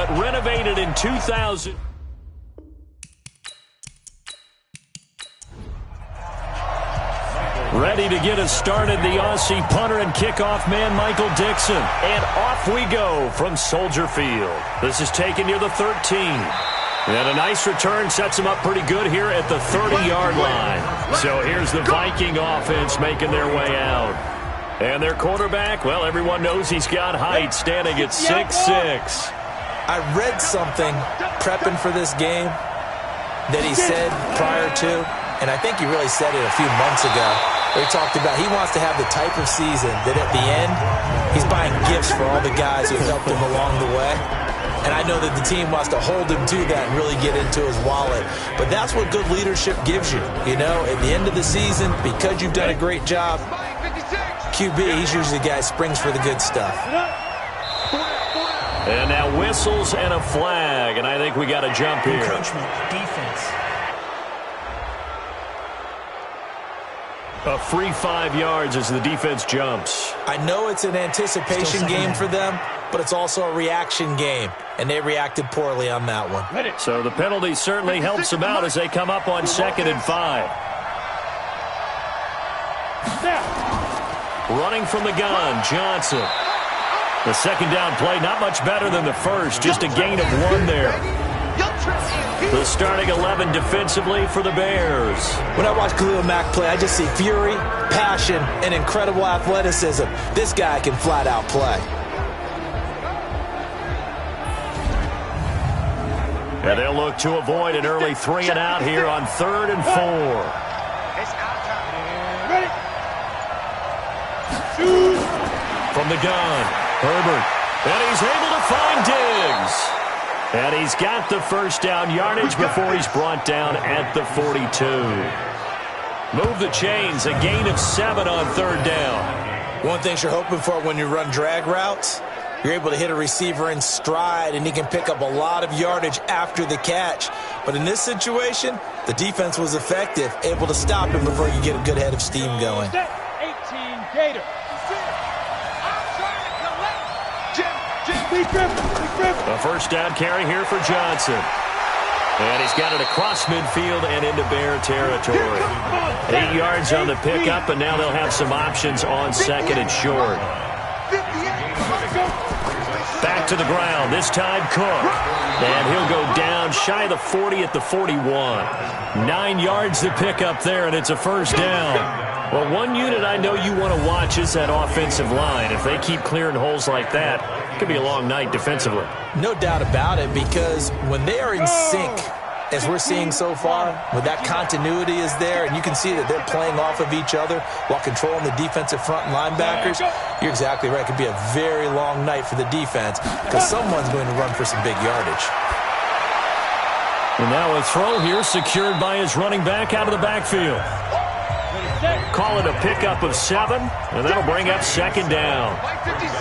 but renovated in 2000. Ready to get us started, the Aussie punter and kickoff man, Michael Dixon. And off we go from Soldier Field. This is taken near the 13. And a nice return sets them up pretty good here at the 30-yard line. So here's the Viking offense making their way out. And their quarterback, well, everyone knows he's got height, standing at 6'6". I read something prepping for this game that he said prior to, and I think he really said it a few months ago. He talked about he wants to have the type of season that at the end, he's buying gifts for all the guys who helped him along the way. And I know that the team wants to hold him to that and really get into his wallet. But that's what good leadership gives you. You know, at the end of the season, because you've done a great job, QB, he's usually the guy who springs for the good stuff. And now whistles and a flag, and I think we got a jump here. Encroachment, defense. A free 5 yards as the defense jumps. I know it's an anticipation game for them, but it's also a reaction game, and they reacted poorly on that one. So the penalty certainly helps them out as they come up on 2nd and 5. Running from the gun, Johnson. The second down play, not much better than the first, just a gain of 1 there. The starting 11 defensively for the Bears. When I watch Khalil Mack play, I just see fury, passion, and incredible athleticism. This guy can flat out play. And they'll look to avoid an early 3 and out here on 3rd and 4. From the gun, Herbert. And he's able to find Diggs. And he's got the first down yardage before he's brought down at the 42. Move the chains, a gain of 7 on 3rd down. One thing you're hoping for when you run drag routes, you're able to hit a receiver in stride, and he can pick up a lot of yardage after the catch. But in this situation, the defense was effective, able to stop him before you get a good head of steam going. 18 Gator. A first down carry here for Johnson. And he's got it across midfield and into Bear territory. 8 yards on the pickup, and now they'll have some options on 2nd and short. Back to the ground, this time Cook. And he'll go down shy of the 40 at the 41. 9 yards to pick up there, and it's a first down. Well, one unit I know you want to watch is that offensive line. If they keep clearing holes like that, it could be a long night defensively. No doubt about it, because when they are in sync, as we're seeing so far, when that continuity is there, and you can see that they're playing off of each other while controlling the defensive front and linebackers, you're exactly right. It could be a very long night for the defense because someone's going to run for some big yardage. And now a throw here secured by his running back out of the backfield. Call it a pickup of 7, and that'll bring up 2nd down.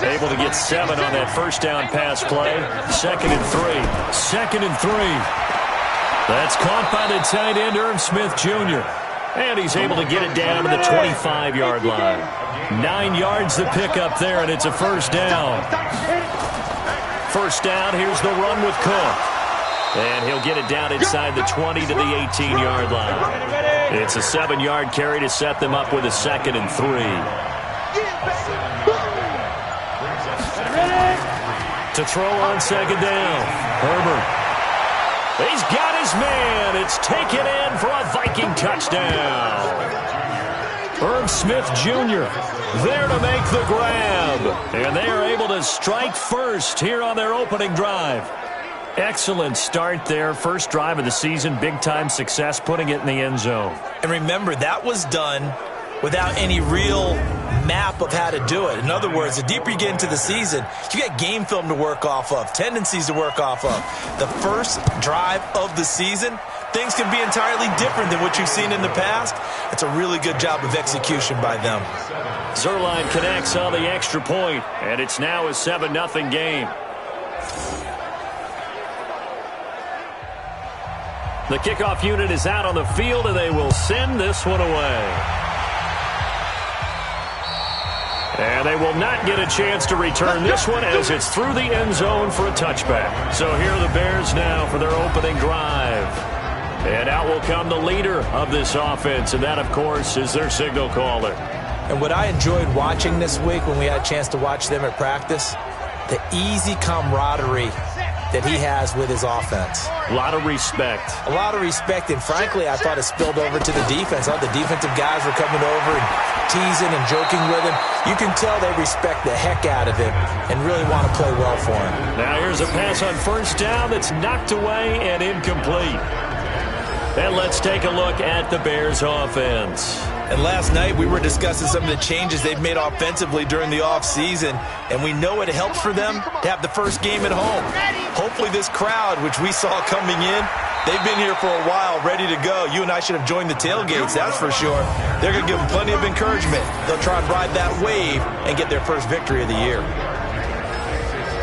Able to get 7 on that first down pass play. 2nd and 3. 2nd and 3. That's caught by the tight end, Irv Smith Jr. And he's able to get it down to the 25-yard line. 9 yards to pick up there, and it's a first down. First down, here's the run with Cook. And he'll get it down inside the 20 to the 18-yard line. It's a 7-yard carry to set them up with a 2nd and 3. To throw on 2nd down, Herbert. He's got his man. It's taken in for a Viking touchdown. Irv Smith Jr. there to make the grab. And they are able to strike first here on their opening drive. Excellent start there. First drive of the season. Big-time success putting it in the end zone. And remember, that was done without any real map of how to do it. In other words, the deeper you get into the season, you get game film to work off of, tendencies to work off of. The first drive of the season, things can be entirely different than what you've seen in the past. It's a really good job of execution by them. Zerline connects on the extra point, and it's now a 7-0 game. The kickoff unit is out on the field, and they will send this one away. And they will not get a chance to return this one as it's through the end zone for a touchback. So here are the Bears now for their opening drive. And out will come the leader of this offense, and that, of course, is their signal caller. And what I enjoyed watching this week when we had a chance to watch them at practice, the easy camaraderie that he has with his offense. A lot of respect. A lot of respect, and frankly, I thought it spilled over to the defense. All the defensive guys were coming over and teasing and joking with him. You can tell they respect the heck out of him and really want to play well for him. Now here's a pass on first down that's knocked away and incomplete. And let's take a look at the Bears offense. And last night we were discussing some of the changes they've made offensively during the offseason, and we know it helps for them to have the first game at home. Hopefully this crowd, which we saw coming in, they've been here for a while, ready to go. You and I should have joined the tailgates, that's for sure. They're going to give them plenty of encouragement. They'll try and ride that wave and get their first victory of the year.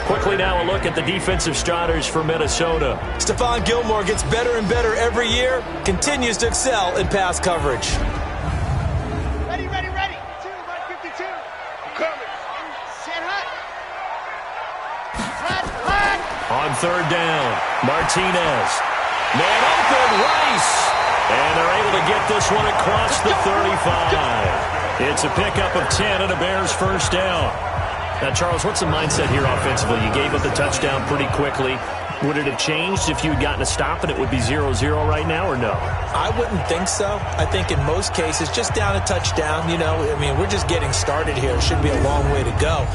Quickly now a look at the defensive starters for Minnesota. Stephon Gilmore gets better and better every year, continues to excel in pass coverage. Ready. 52. Coming. Set hot. On third down, Martinez. Man open, Rice. And they're able to get this one across the 35. It's a pickup of 10 and a Bears first down. Now, Charles, what's the mindset here offensively? You gave up the touchdown pretty quickly. Would it have changed if you had gotten a stop and it would be 0-0 right now, or no? I wouldn't think so. I think in most cases, just down a touchdown, we're just getting started here. It should be a long way to go.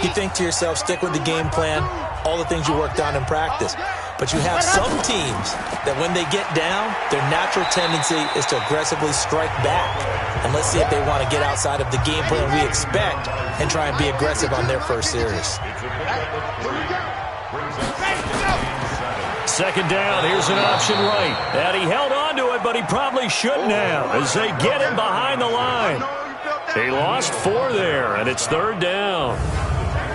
You think to yourself, stick with the game plan, all the things you worked on in practice. But you have some teams that when they get down, their natural tendency is to aggressively strike back. And let's see if they want to get outside of the game plan we expect and try and be aggressive on their first series. Second down, here's an option right. And he held on to it, but he probably shouldn't have as they get him behind the line. He lost 4 there, and it's third down.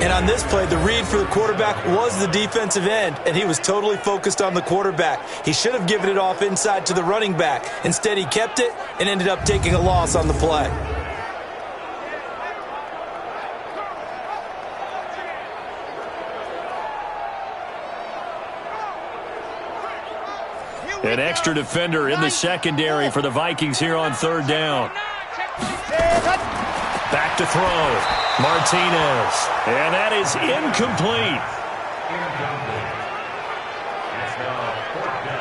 And on this play, the read for the quarterback was the defensive end, and he was totally focused on the quarterback. He should have given it off inside to the running back. Instead, he kept it and ended up taking a loss on the play. An extra defender in the secondary for the Vikings here on third down. Back to throw. Martinez. And that is incomplete.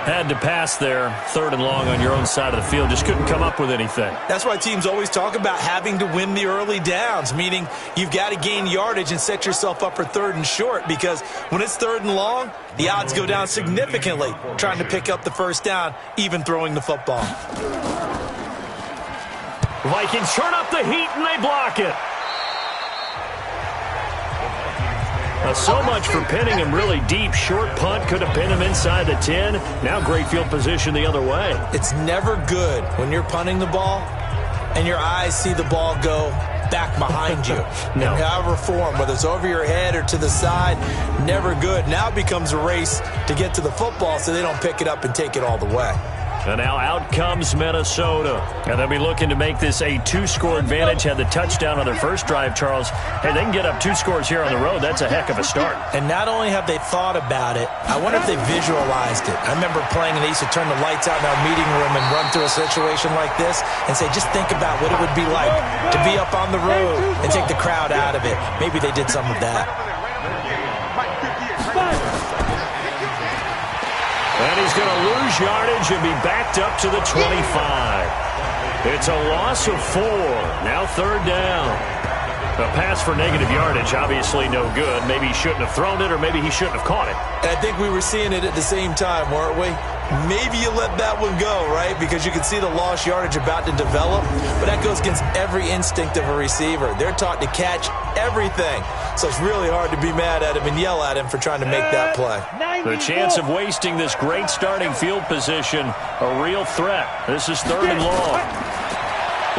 Had to pass there. Third and long on your own side of the field. Just couldn't come up with anything. That's why teams always talk about having to win the early downs, meaning you've got to gain yardage and set yourself up for third and short, because when it's third and long, the odds go down significantly trying to pick up the first down, even throwing the football. Vikings turn up the heat and they block it. So much for pinning him really deep. Short punt could have pinned him inside the 10. Now great field position the other way. It's never good when you're punting the ball and your eyes see the ball go back behind you. No. In however form, whether it's over your head or to the side, never good. Now it becomes a race to get to the football so they don't pick it up and take it all the way. And now out comes Minnesota. And they'll be looking to make this a 2-score advantage. Had the touchdown on their first drive, Charles. Hey, they can get up 2 scores here on the road. That's a heck of a start. And not only have they thought about it, I wonder if they visualized it. I remember playing and they used to turn the lights out in our meeting room and run through a situation like this and say, just think about what it would be like to be up on the road and take the crowd out of it. Maybe they did some of that. And he's going to lose yardage and be backed up to the 25. It's a loss of 4. Now third down. A pass for negative yardage, obviously no good. Maybe he shouldn't have thrown it, or maybe he shouldn't have caught it. And I think we were seeing it at the same time, weren't we? Maybe you let that one go, right? Because you can see the lost yardage about to develop. But that goes against every instinct of a receiver. They're taught to catch everything. So it's really hard to be mad at him and yell at him for trying to make that play. The chance of wasting this great starting field position, a real threat. This is third and long.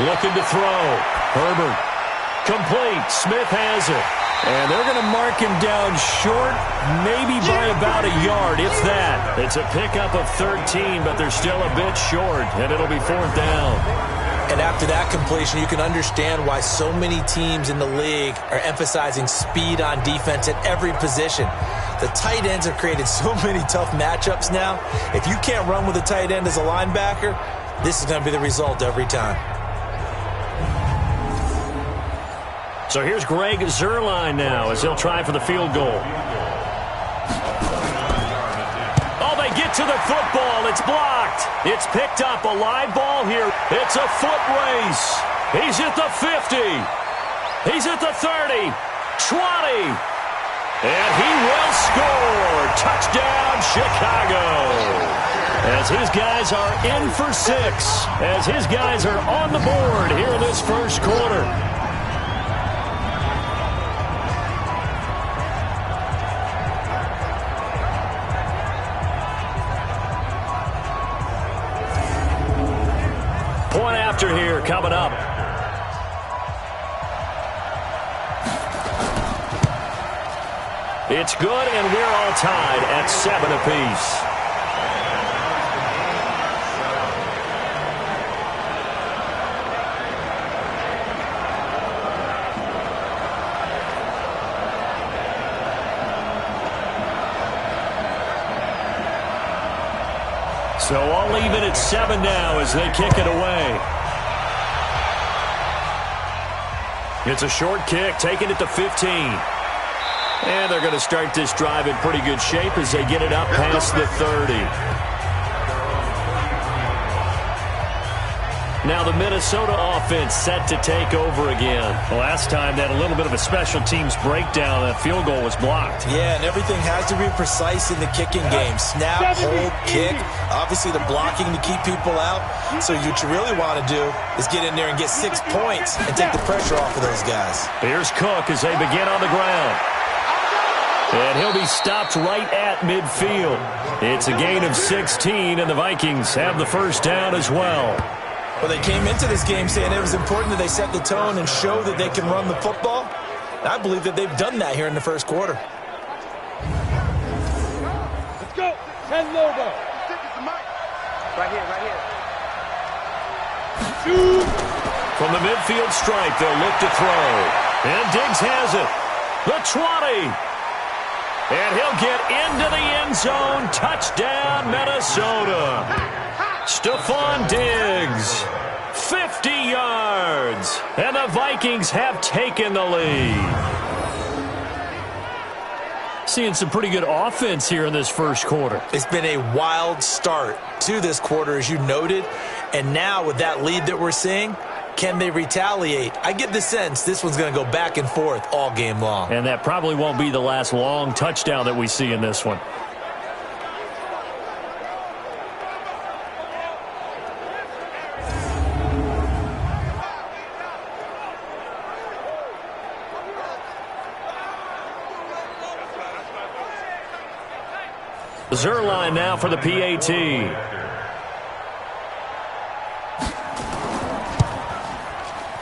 Looking to throw. Herbert. Complete. Smith has it. And they're going to mark him down short, maybe by about a yard, if that. It's a pickup of 13, but they're still a bit short, and it'll be fourth down. And after that completion, you can understand why so many teams in the league are emphasizing speed on defense at every position. The tight ends have created so many tough matchups now. If you can't run with a tight end as a linebacker, this is going to be the result every time. So here's Greg Zuerlein now as he'll try for the field goal. Oh, they get to the football. It's blocked. It's picked up. A live ball here. It's a foot race. He's at the 50. He's at the 30. 20. And he will score. Touchdown, Chicago. As his guys are in for 6. As his guys are on the board here in this first quarter. Point after here coming up. It's good, and we're all tied at 7 apiece. So all even at 7 now as they kick it away. It's a short kick, taking it to 15. And they're going to start this drive in pretty good shape as they get it up past the 30. Now the Minnesota offense set to take over again. Last time they had a little bit of a special teams breakdown. That field goal was blocked. Yeah, and everything has to be precise in the kicking game. Snap, hold, kick. Obviously the blocking to keep people out. So what you really want to do is get in there and get 6 points and take the pressure off of those guys. Here's Cook as they begin on the ground. And he'll be stopped right at midfield. It's a gain of 16, and the Vikings have the first down as well. Well, they came into this game saying it was important that they set the tone and show that they can run the football. And I believe that they've done that here in the first quarter. Let's go. 10 Lobo. Right here, right here. From the midfield stripe, they'll look to throw. And Diggs has it. The 20. And he'll get into the end zone. Touchdown, Minnesota. Stephon Diggs, 50 yards. And the Vikings have taken the lead. Seeing some pretty good offense here in this first quarter. It's been a wild start to this quarter, as you noted. And now with that lead that we're seeing, can they retaliate? I get the sense this one's going to go back and forth all game long. And that probably won't be the last long touchdown that we see in this one. Zuerlein now for the PAT.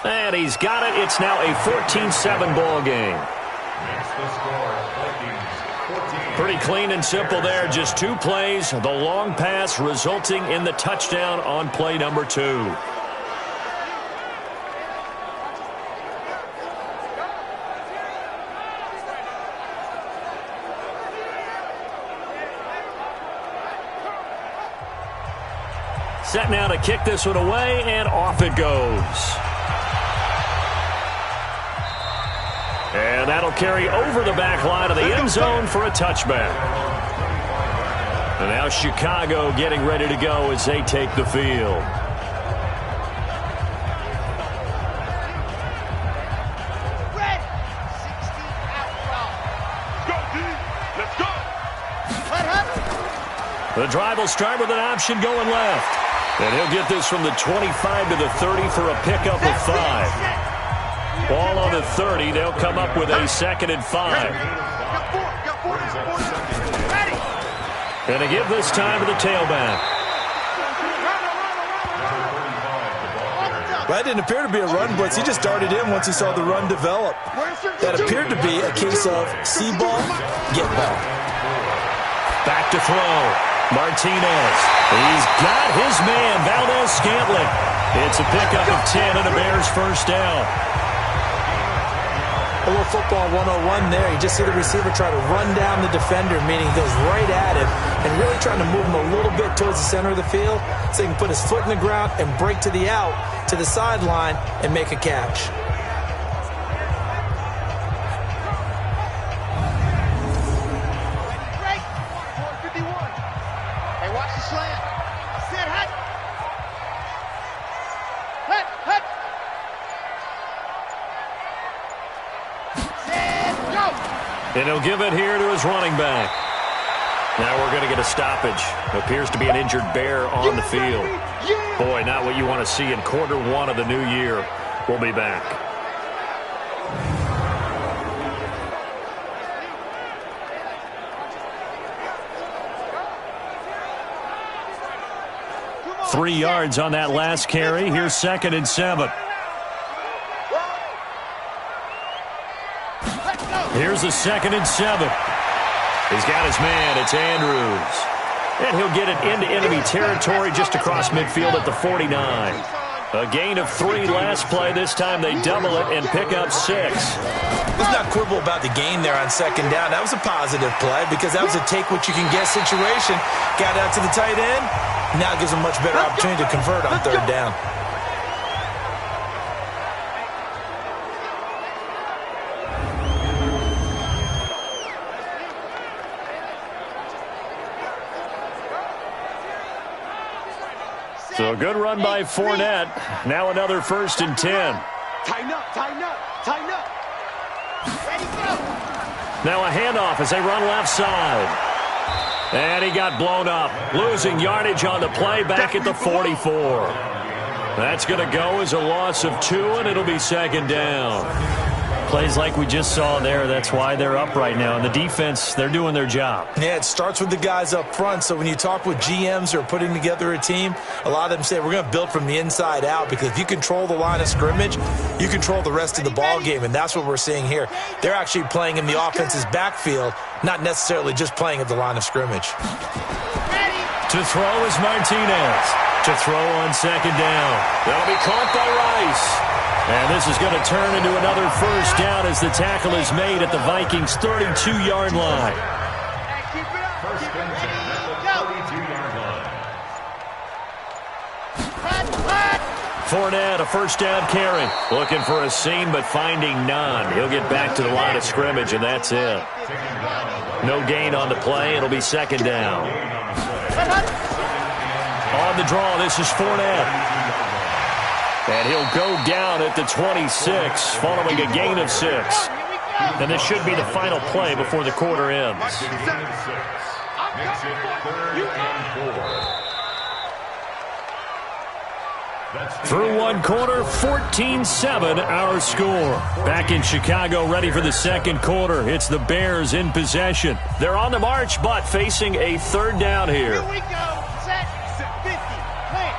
And he's got it. It's now a 14-7 ball game. Pretty clean and simple there. Just 2 plays. The long pass resulting in the touchdown on play number 2. Set now to kick this one away, and off it goes. And that'll carry over the back line of the end zone for a touchback. And now Chicago getting ready to go as they take the field. Red. 60 out route. Go, D. Let's go. The drive will start with an option going left. And he'll get this from the 25 to the 30 for a pickup of 5. Ball on the 30. They'll come up with a 2nd and 5. And to give this time to the tailback. That didn't appear to be a run blitz. He just darted in once he saw the run develop. That appeared to be a case of see ball, get ball. Back to throw. Martinez. He's got his man, Valdez Scantling. It's a pickup of 10 and a Bears first down. A little football 101 there. You just see the receiver try to run down the defender, meaning he goes right at him and really trying to move him a little bit towards the center of the field so he can put his foot in the ground and break to the out, to the sideline, and make a catch. Hey, watch the slant. Sit, hut. Hut, hut. And he'll give it here to his running back. Now we're going to get a stoppage. Appears to be an injured Bear on the field. Boy, not what you want to see in quarter one of the new year. We'll be back. Three yards on that last carry. Here's 2nd and 7. Here's a 2nd and 7. He's got his man. It's Andrews. And he'll get it into enemy territory just across midfield at the 49. A gain of 3 last play. This time they double it and pick up 6. Let's not quibble about the gain there on 2nd down. That was a positive play because that was a take-what-you-can-get situation. Got out to the tight end. Now it gives them a much better opportunity to convert on 3rd down. So a good run by Fournette. Now another 1st and 10. Tighten up, tighten up, tighten up. Ready, go. Now a handoff as they run left side. And he got blown up. Losing yardage on the play back at the 44. That's going to go as a loss of 2, and it'll be 2nd down. Plays like we just saw there. That's why they're up right now. And the defense, they're doing their job. Yeah, it starts with the guys up front. So when you talk with GMs who are putting together a team, a lot of them say we're going to build from the inside out because if you control the line of scrimmage, you control the rest of the ball game, and that's what we're seeing here. They're actually playing in the offense's backfield, not necessarily just playing at the line of scrimmage. To throw is Martinez. To throw on 2nd down. That'll be caught by Rice. And this is going to turn into another first down as the tackle is made at the Vikings' 32-yard line. First and 10 at the 32-yard line. Fournette, a first down carry. Looking for a seam, but finding none. He'll get back to the line of scrimmage, and that's it. No gain on the play. It'll be 2nd down. On the draw, this is Fournette. And he'll go down at the 26 following a gain of 6. And this should be the final play before the quarter ends. Through one quarter, 14-7 our score. Back in Chicago, ready for the second quarter. It's the Bears in possession. They're on the march, but facing a 3rd down here. Here we go. Set. 50. Play.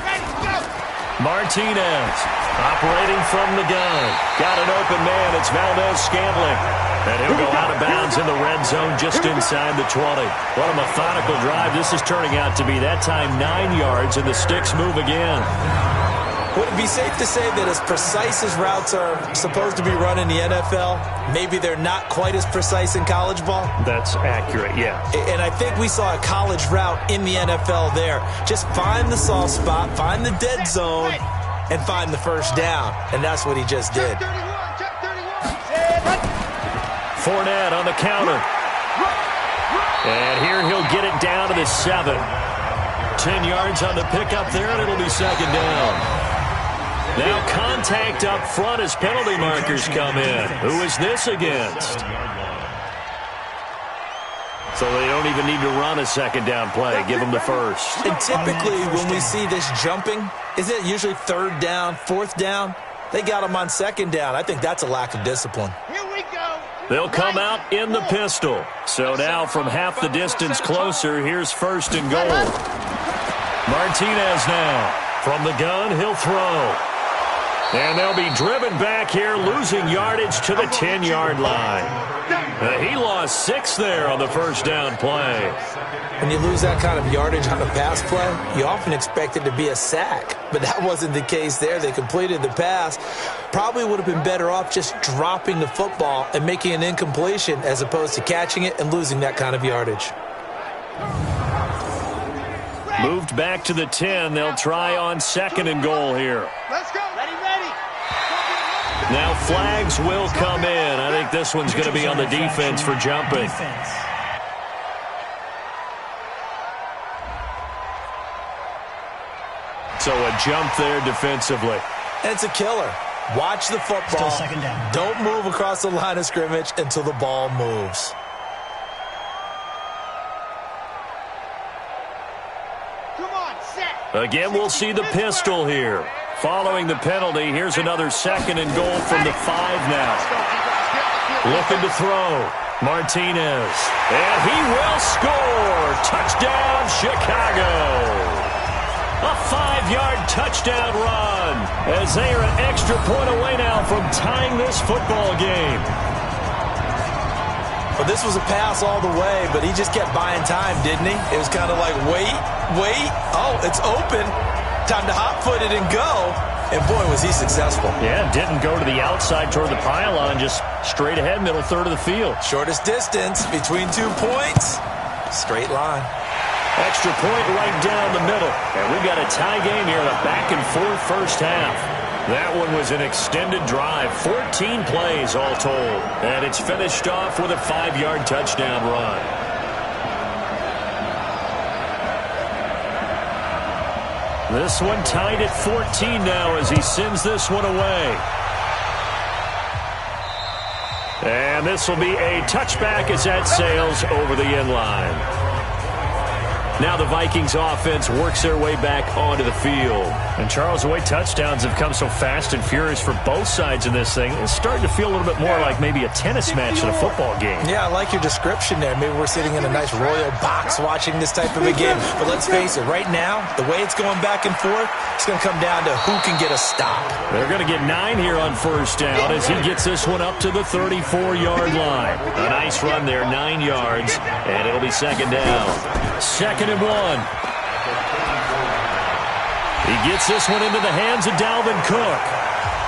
Ready, go. Martinez operating from the gun. Got an open man. It's Valdez-Scantling. And he'll go out of bounds in the red zone just inside the 20. What a methodical drive this is turning out to be. That time 9 yards, and the sticks move again. Would it be safe to say that as precise as routes are supposed to be run in the NFL, maybe they're not quite as precise in college ball? That's accurate, yeah. And I think we saw a college route in the NFL there. Just find the soft spot, find the dead zone, and find the first down. And that's what he just did. Fournette on the counter. And here he'll get it down to the 7. 10 yards on the pickup there, and it'll be 2nd down. Now contact up front as penalty markers come in. Who is this against? So they don't even need to run a 2nd down play. Give them the first. And typically when we see this jumping, isn't it usually 3rd down, 4th down? They got them on 2nd down. I think that's a lack of discipline. Here we go. They'll come out in the pistol. So now from half the distance closer, here's 1st and goal. Martinez now. From the gun, he'll throw. And they'll be driven back here, losing yardage to the 10-yard line. He lost 6 there on the first down play. When you lose that kind of yardage on a pass play, you often expect it to be a sack. But that wasn't the case there. They completed the pass. Probably would have been better off just dropping the football and making an incompletion as opposed to catching it and losing that kind of yardage. Moved back to the 10. They'll try on 2nd and goal here. Let's go. Ready. Now flags will come in. I think this one's going to be on the defense for jumping. So a jump there defensively. And it's a killer. Watch the football. Still 2nd down. Don't move across the line of scrimmage until the ball moves. Come on, set. Again, we'll see the pistol here. Following the penalty, here's another 2nd and goal from the 5 now. Looking to throw. Martinez. And he will score. Touchdown, Chicago. A 5-yard touchdown run as they are an extra point away now from tying this football game. Well, this was a pass all the way, but he just kept buying time, didn't he? It was kind of like, wait. Oh, it's open. Time to hot-foot it and go. And, boy, was he successful. Yeah, didn't go to the outside toward the pylon, just straight ahead, middle third of the field. Shortest distance between 2 points. Straight line. Extra point right down the middle. And we've got a tie game here, a back-and-forth first half. That one was an extended drive, 14 plays all told. And it's finished off with a 5-yard touchdown run. This one tied at 14 now as he sends this one away. And this will be a touchback as that sails over the end line. Now the Vikings offense works their way back onto the field. And Charles, the way touchdowns have come so fast and furious for both sides in this thing, it's starting to feel a little bit more like maybe a tennis match than a football game. Yeah, I like your description there. Maybe we're sitting in a nice royal box watching this type of a game. But let's face it, right now, the way it's going back and forth, it's going to come down to who can get a stop. They're going to get 9 here on first down as he gets this one up to the 34-yard line. A nice run there, 9 yards, and it'll be 2nd down. 2nd and 1. He gets this one into the hands of Dalvin Cook.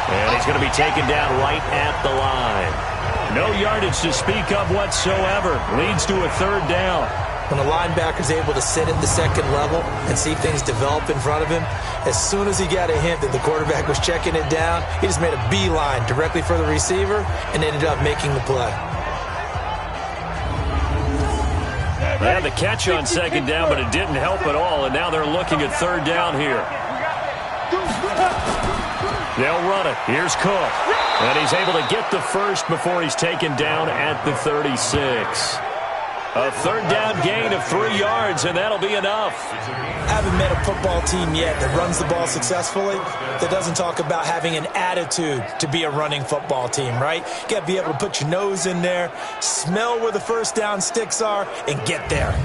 And he's going to be taken down right at the line. No yardage to speak of whatsoever. Leads to a 3rd down. When the linebacker's able to sit at the 2nd level and see things develop in front of him, as soon as he got a hint that the quarterback was checking it down, he just made a beeline directly for the receiver and ended up making the play. They had the catch on 2nd down, but it didn't help at all, and now they're looking at 3rd down here. They'll run it. Here's Cook. And he's able to get the first before he's taken down at the 36. A 3rd down gain of 3 yards, and that'll be enough. I haven't met a football team yet that runs the ball successfully that doesn't talk about having an attitude to be a running football team, right? You got to be able to put your nose in there, smell where the first down sticks are, and get there.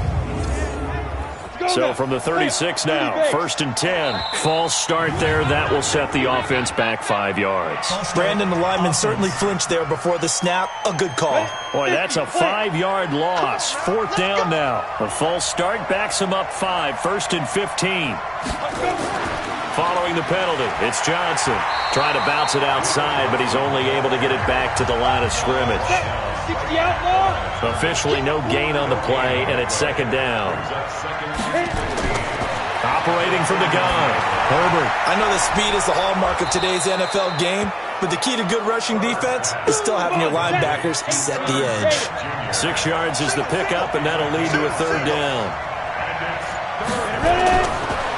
So from the 36 now, 1st and 10. False start there. That will set the offense back 5 yards. Brandon, the lineman, certainly flinched there before the snap. A good call. Boy, that's a 5-yard loss. 4th down now. A false start backs him up 5. 1st and 15. Following the penalty, it's Johnson. Trying to bounce it outside, but he's only able to get it back to the line of scrimmage. Officially no gain on the play, and it's 2nd down. Operating from the gun, Herbert. I know that speed is the hallmark of today's NFL game, but the key to good rushing defense is still having your linebackers set the edge. 6 yards is the pickup, and that'll lead to a 3rd down.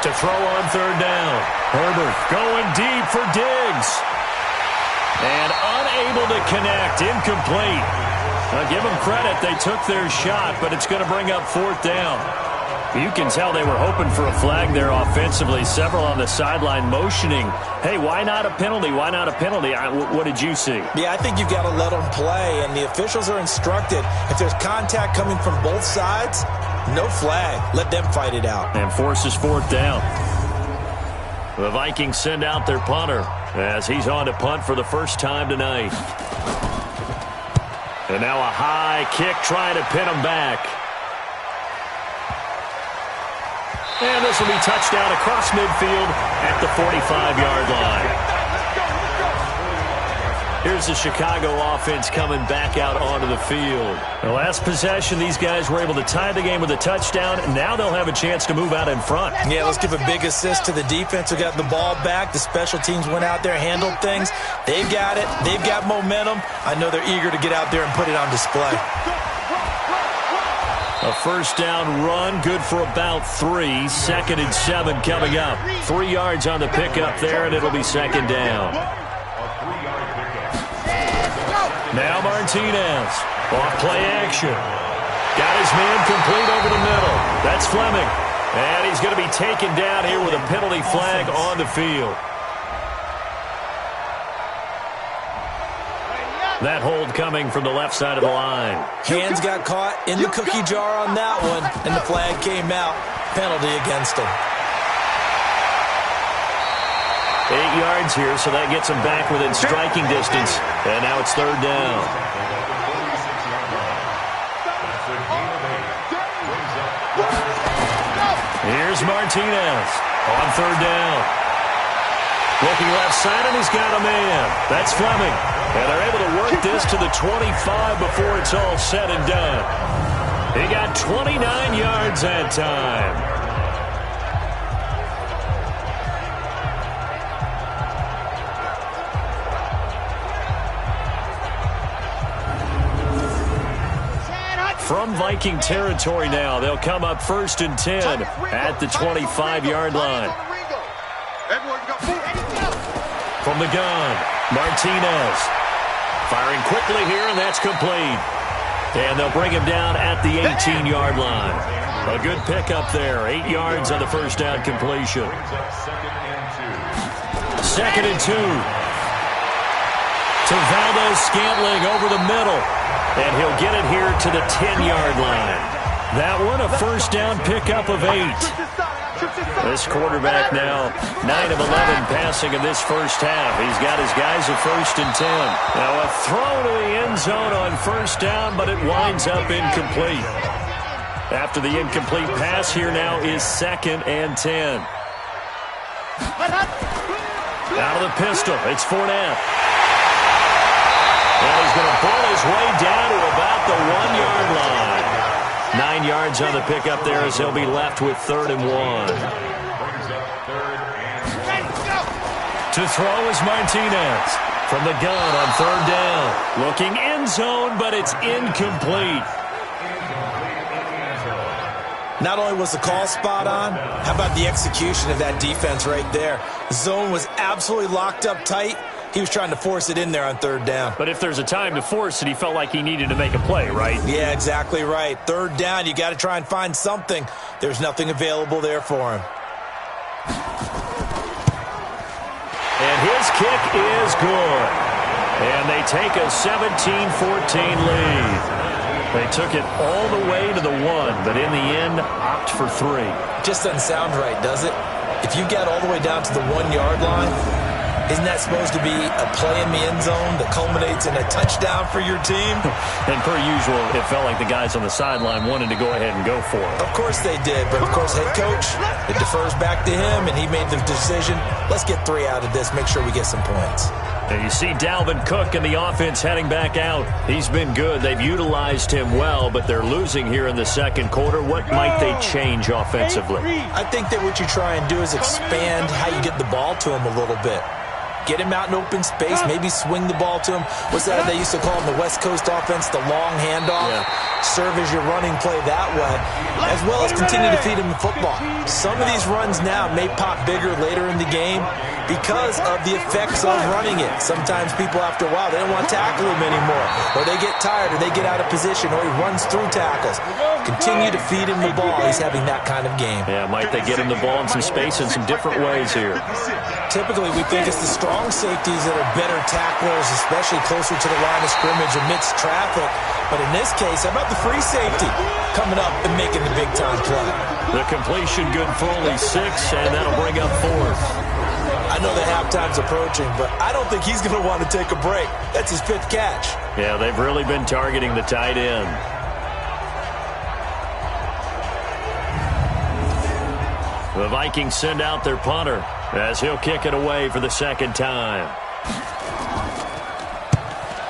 To throw on 3rd down. Herbert going deep for Diggs. And unable to connect. Incomplete. Now give them credit. They took their shot, but it's going to bring up 4th down. You can tell they were hoping for a flag there offensively. Several on the sideline motioning, hey, why not a penalty? Why not a penalty? What did you see? Yeah, I think you've got to let them play, and the officials are instructed. If there's contact coming from both sides, no flag. Let them fight it out. And forces 4th down. The Vikings send out their punter as he's on to punt for the first time tonight. And now a high kick trying to pin him back. And this will be touchdown across midfield at the 45-yard line. Here's the Chicago offense coming back out onto the field. The last possession, these guys were able to tie the game with a touchdown, and now they'll have a chance to move out in front. Yeah, let's give a big assist to the defense who got the ball back. The special teams went out there, handled things. They've got it. They've got momentum. I know they're eager to get out there and put it on display. A first down run, good for about 3. 2nd and 7 coming up. 3 yards on the pickup there, and it'll be 2nd down. Now Martinez, off play action. Got his man complete over the middle. That's Fleming. And he's going to be taken down here with a penalty flag on the field. That hold coming from the left side of the line. Hands got caught in the cookie jar on that one, and the flag came out. Penalty against him. 8 yards here, so that gets him back within striking distance. And now it's 3rd down. Here's Martinez on 3rd down. Looking left side, and he's got a man. That's Fleming. And they're able to work this to the 25 before it's all said and done. He got 29 yards that time. From Viking territory now, they'll come up 1st and 10 at the 25-yard line. From the gun, Martinez. Firing quickly here, and that's complete. And they'll bring him down at the 18-yard line. A good pickup there. 8 yards on the first down completion. 2nd and 2. To Valdez-Scantling over the middle. And he'll get it here to the 10-yard line. That one, a first down pickup of 8. This quarterback now 9 of 11 passing in this first half. He's got his guys at 1st and 10. Now a throw to the end zone on first down, but it winds up incomplete. After the incomplete pass, here now is 2nd and 10. Out of the pistol, it's Fournette. And he's going to pull his way down to about the 1-yard line. 9 yards on the pickup there as he'll be left with 3rd and 1. To throw is Martinez. From the gun on 3rd down. Looking end zone, but it's incomplete. Not only was the call spot on, how about the execution of that defense right there? The zone was absolutely locked up tight. He was trying to force it in there on 3rd down. But if there's a time to force it, he felt like he needed to make a play, right? Yeah, exactly right. 3rd down, you got to try and find something. There's nothing available there for him. And his kick is good. And they take a 17-14 lead. They took it all the way to the 1, but in the end, opt for 3. Just doesn't sound right, does it? If you get all the way down to the 1-yard line, isn't that supposed to be a play in the end zone that culminates in a touchdown for your team? And per usual, it felt like the guys on the sideline wanted to go ahead and go for it. Of course they did, but of course head coach, it defers back to him, and he made the decision, let's get 3 out of this, make sure we get some points. And you see Dalvin Cook and the offense heading back out. He's been good. They've utilized him well, but they're losing here in the 2nd quarter. What might they change offensively? I think that what you try and do is expand how you get the ball to him a little bit. Get him out in open space, maybe swing the ball to him. What's that they used to call in the West Coast offense, the long handoff? Yeah. Serve as your running play that way, as well as continue to feed him the football. Some of these runs now may pop bigger later in the game because of the effects of running it. Sometimes people, after a while, they don't want to tackle him anymore, or they get tired, or they get out of position, or he runs through tackles. Continue to feed him the ball. He's having that kind of game. Yeah, might they get him the ball in some space in some different ways here? Typically, we think it's the strong safeties that are better tacklers, especially closer to the line of scrimmage amidst traffic. But in this case, how about the free safety coming up and making the big-time play? The completion good for only 6, and that'll bring up 4th. I know the halftime's approaching, but I don't think he's going to want to take a break. That's his 5th catch. Yeah, they've really been targeting the tight end. The Vikings send out their punter as he'll kick it away for the 2nd time.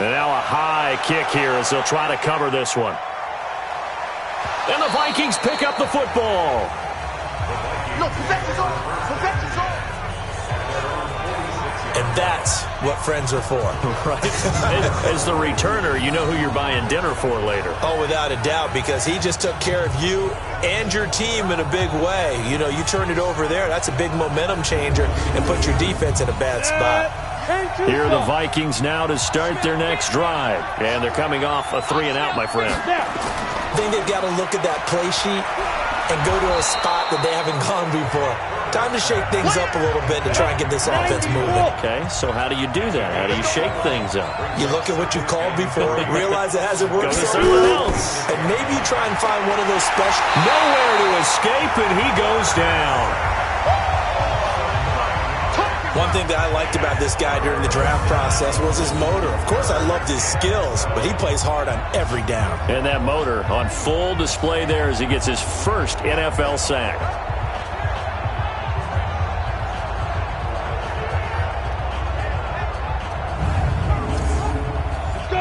And now a high kick here as they'll try to cover this one. And the Vikings pick up the football. No, possession's on. Possession's on. And that's what friends are for. Right. As the returner, you know who you're buying dinner for later. Oh, without a doubt, because he just took care of you and your team in a big way. You know, you turned it over there. That's a big momentum changer and put your defense in a bad spot. Here are the Vikings now to start their next drive. And they're coming off a 3-and-out, my friend. I think they've got to look at that play sheet and go to a spot that they haven't gone before. Time to shake things up a little bit to try and get this offense moving. Okay, so how do you do that? How do you shake things up? You look at what you called before, realize it hasn't worked Go to so someone well, else. and maybe you try and find one of those special... Nowhere to escape, and he goes down. One thing that I liked about this guy during the draft process was his motor. Of course, I loved his skills, but he plays hard on every down. And that motor on full display there as he gets his first NFL sack.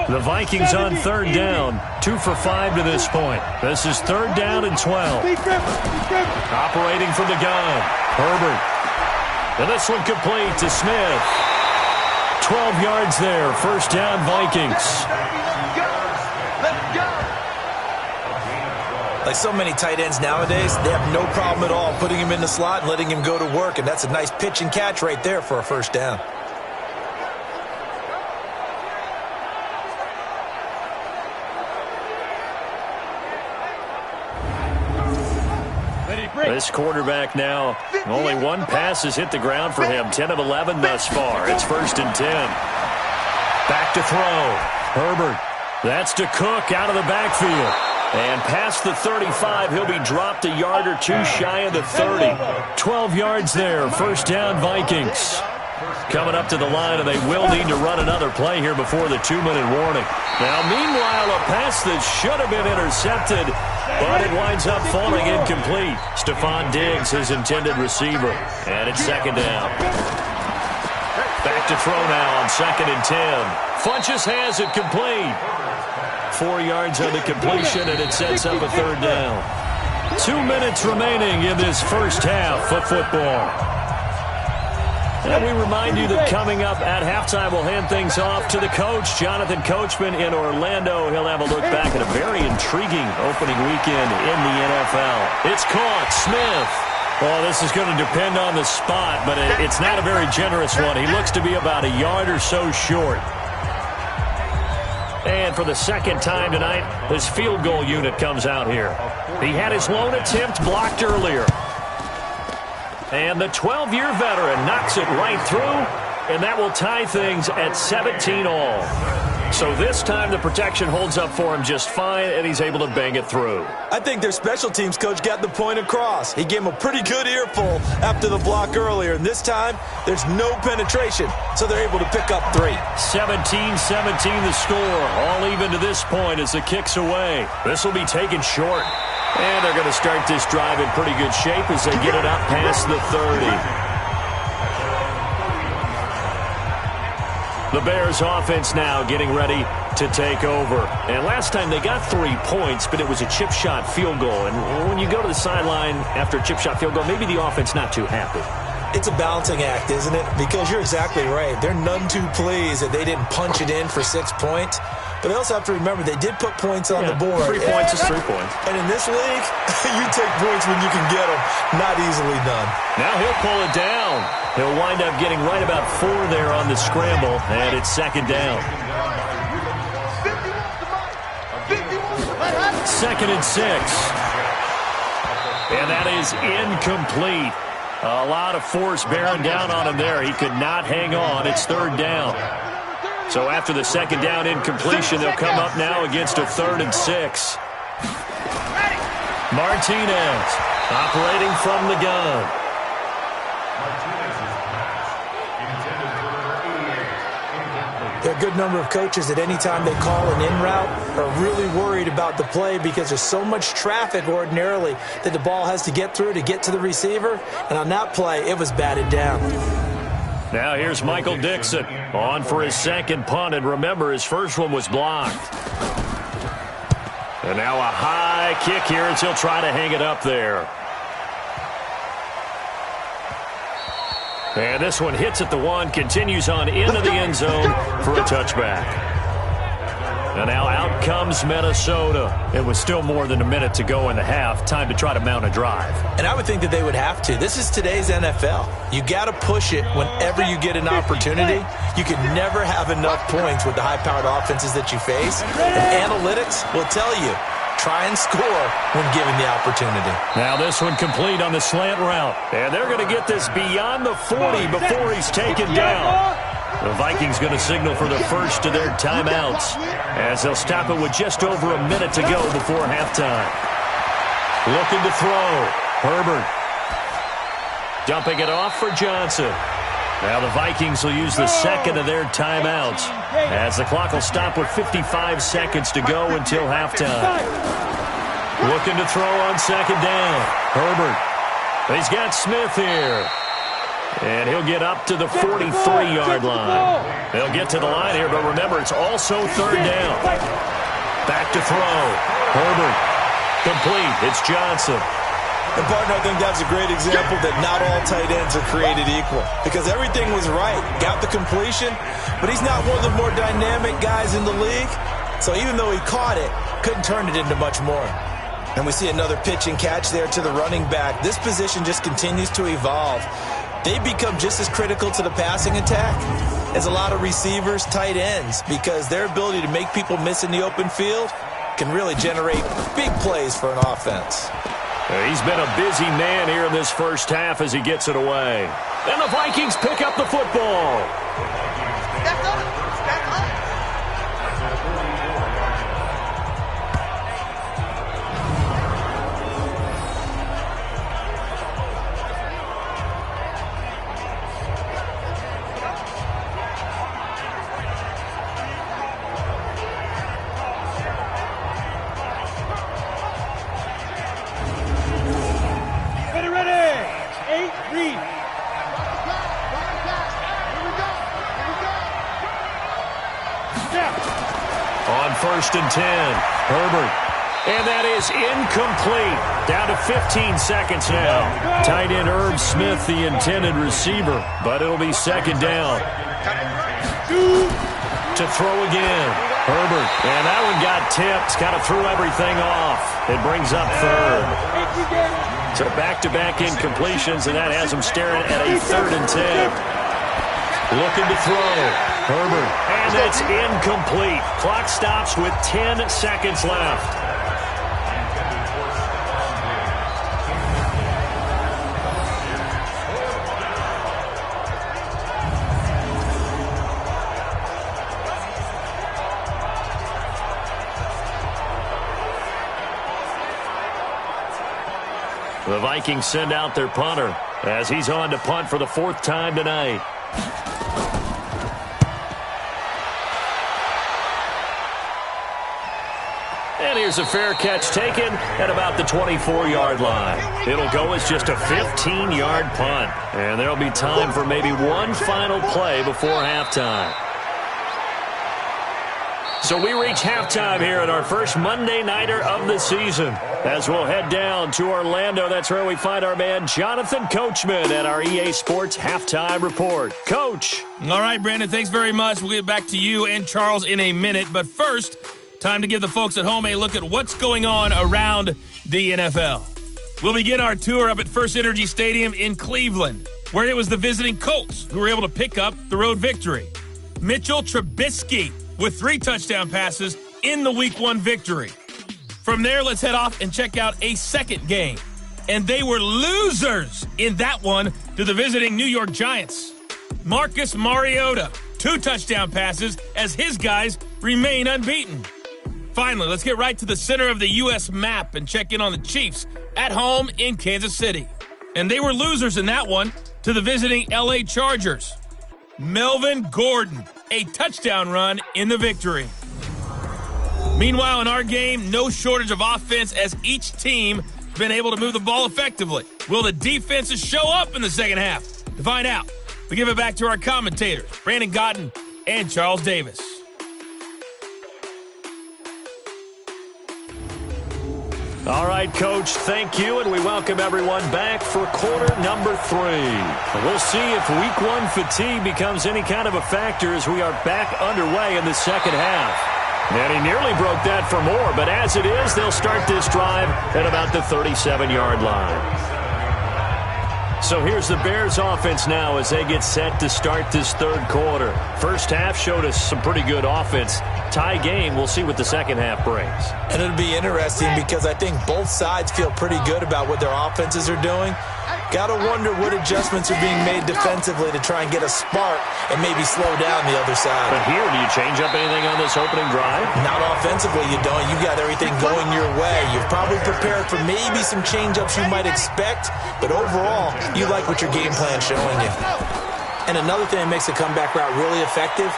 The Vikings on 3rd down, 2 for 5 to this point. This is 3rd down and 12. Operating from the gun, Herbert. And this one complete to Smith. 12 yards there, 1st down Vikings. Like so many tight ends nowadays, they have no problem at all putting him in the slot and letting him go to work, and that's a nice pitch and catch right there for a 1st down. This quarterback now, only 1 pass has hit the ground for him. 10 of 11 thus far. It's 1st and 10. Back to throw. Herbert. That's to Cook out of the backfield. And past the 35, he'll be dropped a yard or 2 shy of the 30. 12 yards there. 1st down Vikings. Coming up to the line, and they will need to run another play here before the 2-minute warning. Now, meanwhile, a pass that should have been intercepted, but it winds up falling incomplete. Stephon Diggs, his intended receiver. And it's 2nd down. Back to throw now on 2nd and 10. Funchess has it complete. 4 yards on the completion, and it sets up a 3rd down. 2 minutes remaining in this first half of football. And we remind you that coming up at halftime, we'll hand things off to the coach, Jonathan Coachman in Orlando. He'll have a look back at a very intriguing opening weekend in the NFL. It's caught. Smith. Well, this is going to depend on the spot, but it's not a very generous one. He looks to be about a yard or so short. And for the 2nd time tonight, his field goal unit comes out here. He had his lone attempt blocked earlier. And the 12-year veteran knocks it right through, and that will tie things at 17 all. So this time the protection holds up for him just fine, and he's able to bang it through. I think their special teams coach got the point across. He gave him a pretty good earful after the block earlier, and this time there's no penetration, so they're able to pick up 3. 17-17 the score, all even to this point as the kick's away. This will be taken short. And they're going to start this drive in pretty good shape as they get it up past the 30. The Bears offense now getting ready to take over. And last time they got 3 points, but it was a chip shot field goal. And when you go to the sideline after a chip shot field goal, maybe the offense not too happy. It's a balancing act, isn't it? Because you're exactly right. They're none too pleased that they didn't punch it in for 6 points. But they also have to remember they did put points on the board. 3 points is 3 points. And in this league, you take points when you can get them. Not easily done. Now he'll pull it down. He'll wind up getting right about 4 there on the scramble, and it's 2nd down. 2nd and 6. And that is incomplete. A lot of force bearing down on him there. He could not hang on. It's 3rd down. So after the 2nd down incompletion, they'll come up now against a 3rd and 6. Martinez operating from the gun. a good number of coaches that anytime they call an in route are really worried about the play because there's so much traffic ordinarily that the ball has to get through to get to the receiver. And on that play, it was batted down. Now here's Michael Dixon on for his second punt. And remember, his first one was blocked. And now a high kick here as he'll try to hang it up there. And this one hits at the one, continues on into the end zone for a touchback. And now out comes Minnesota. It was still more than a minute to go in the half. Time to try to mount a drive. And I would think that they would have to. This is today's NFL. You got to push it whenever you get an opportunity. You can never have enough points with the high-powered offenses that you face. And analytics will tell you, try and score when given the opportunity. Now this one complete on the slant route. And they're going to get this beyond the 40 before he's taken down. The Vikings going to signal for the first of their timeouts as they'll stop it with just over a minute to go before halftime. Looking to throw. Herbert. Dumping it off for Johnson. Now the Vikings will use the second of their timeouts as the clock will stop with 55 seconds to go until halftime. Looking to throw on second down. Herbert. He's got Smith here. And he'll get up to the 43-yard line. They'll get to the line here, but remember, it's also third down. Back to throw. Herbert. Complete. It's Johnson. And, partner, I think that's a great example that not all tight ends are created equal. Because everything was right. Got the completion, but he's not one of the more dynamic guys in the league. So even though he caught it, couldn't turn it into much more. And we see another pitch and catch there to the running back. This position just continues to evolve. They become just as critical to the passing attack as a lot of receivers, tight ends, because their ability to make people miss in the open field can really generate big plays for an offense. He's been a busy man here in this first half as he gets it away. And the Vikings pick up the football. First and 10. Herbert. And that is incomplete. Down to 15 seconds now. Tight end Herb Smith, the intended receiver. But it'll be second down. To throw again. Herbert. And that one got tipped. Kind of threw everything off. It brings up third. So back-to-back incompletions, and that has him staring at a 3rd and 10. Looking to throw. Herbert. And it's incomplete. Clock stops with 10 seconds left. The Vikings send out their punter as he's on to punt for the 4th time tonight. And here's a fair catch taken at about the 24-yard line. It'll go as just a 15-yard punt. And there'll be time for maybe one final play before halftime. So we reach halftime here at our first Monday Nighter of the season. As we'll head down to Orlando, that's where we find our man Jonathan Coachman at our EA Sports Halftime Report. Coach. All right, Brandon, thanks very much. We'll get back to you and Charles in a minute. But first, time to give the folks at home a look at what's going on around the NFL. We'll begin our tour up at First Energy Stadium in Cleveland, where it was the visiting Colts who were able to pick up the road victory. Mitchell Trubisky with 3 touchdown passes in the Week 1 victory. From there, let's head off and check out a second game. And they were losers in that one to the visiting New York Giants. Marcus Mariota, 2 touchdown passes as his guys remain unbeaten. Finally, let's get right to the center of the U.S. map and check in on the Chiefs at home in Kansas City. And they were losers in that one to the visiting L.A. Chargers. Melvin Gordon, a touchdown run in the victory. Meanwhile, in our game, no shortage of offense as each team has been able to move the ball effectively. Will the defenses show up in the second half? To find out, we give it back to our commentators, Brandon Godden and Charles Davis. All right, Coach, thank you, and we welcome everyone back for quarter number 3. We'll see if week 1 fatigue becomes any kind of a factor as we are back underway in the second half. And he nearly broke that for more, but as it is, they'll start this drive at about the 37-yard line. So here's the Bears offense now as they get set to start this third quarter. First half showed us some pretty good offense. Tie game, we'll see what the second half brings. And it'll be interesting because I think both sides feel pretty good about what their offenses are doing. Got to wonder what adjustments are being made defensively to try and get a spark and maybe slow down the other side. But here, do you change up anything on this opening drive? Not offensively, you don't. You got everything going your way. You've probably prepared for maybe some change-ups you might expect, but overall, you like what your game plan's showing you. And another thing that makes a comeback route really effective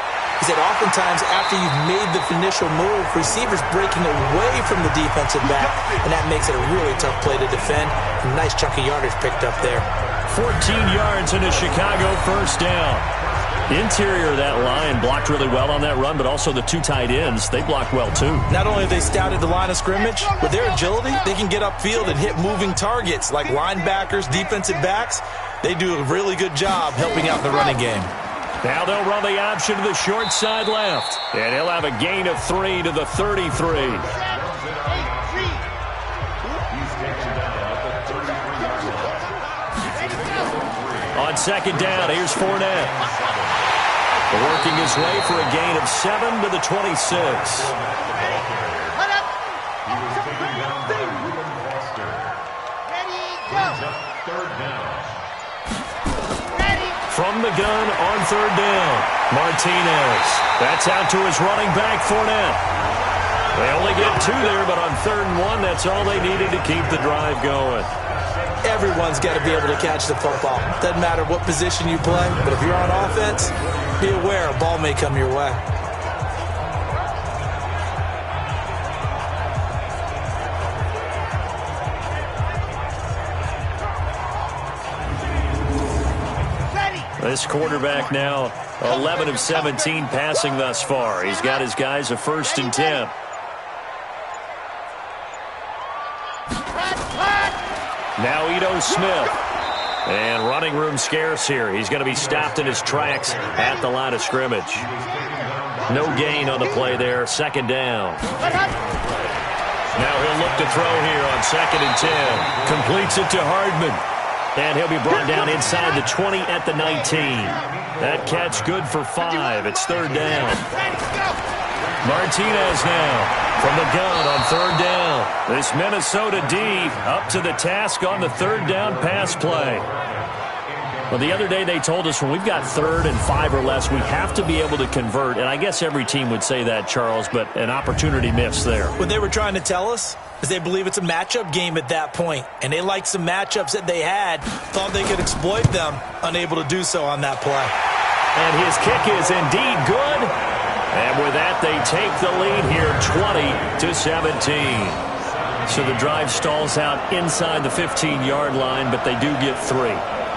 is that oftentimes after you've made the initial move, receivers breaking away from the defensive back, and that makes it a really tough play to defend. A nice chunk of yardage picked up there. 14 yards in a Chicago first down. Interior of that line blocked really well on that run, but also the 2 tight ends, they blocked well too. Not only have they scouted the line of scrimmage, with their agility, they can get upfield and hit moving targets like linebackers, defensive backs. They do a really good job helping out in the running game. Now they'll run the option to the short side left. And he'll have a gain of 3 to the 33. On second down, here's Fournette. Working his way for a gain of 7 to the 26. From the gun on third down, Martinez. That's out to his running back, Fournette. They only get 2 there, but on 3rd and 1, that's all they needed to keep the drive going. Everyone's got to be able to catch the football. Doesn't matter what position you play, but if you're on offense, be aware a ball may come your way. This quarterback now 11 of 17 passing thus far. He's got his guys a 1st and 10. Now Ito Smith. And running room scarce here. He's going to be stopped in his tracks at the line of scrimmage. No gain on the play there. 2nd down. Now he'll look to throw here on 2nd and 10. Completes it to Hardman. And he'll be brought down inside the 20 at the 19. That catch good for 5. It's 3rd down. Martinez now from the gun on 3rd down. This Minnesota D up to the task on the 3rd down pass play. Well, the other day they told us when we've got 3rd and 5 or less, we have to be able to convert. And I guess every team would say that, Charles, but an opportunity missed there. What they were trying to tell us is they believe it's a matchup game at that point. And they liked some matchups that they had, thought they could exploit them, unable to do so on that play. And his kick is indeed good. And with that, they take the lead here 20 to 17. So the drive stalls out inside the 15-yard line, but they do get 3.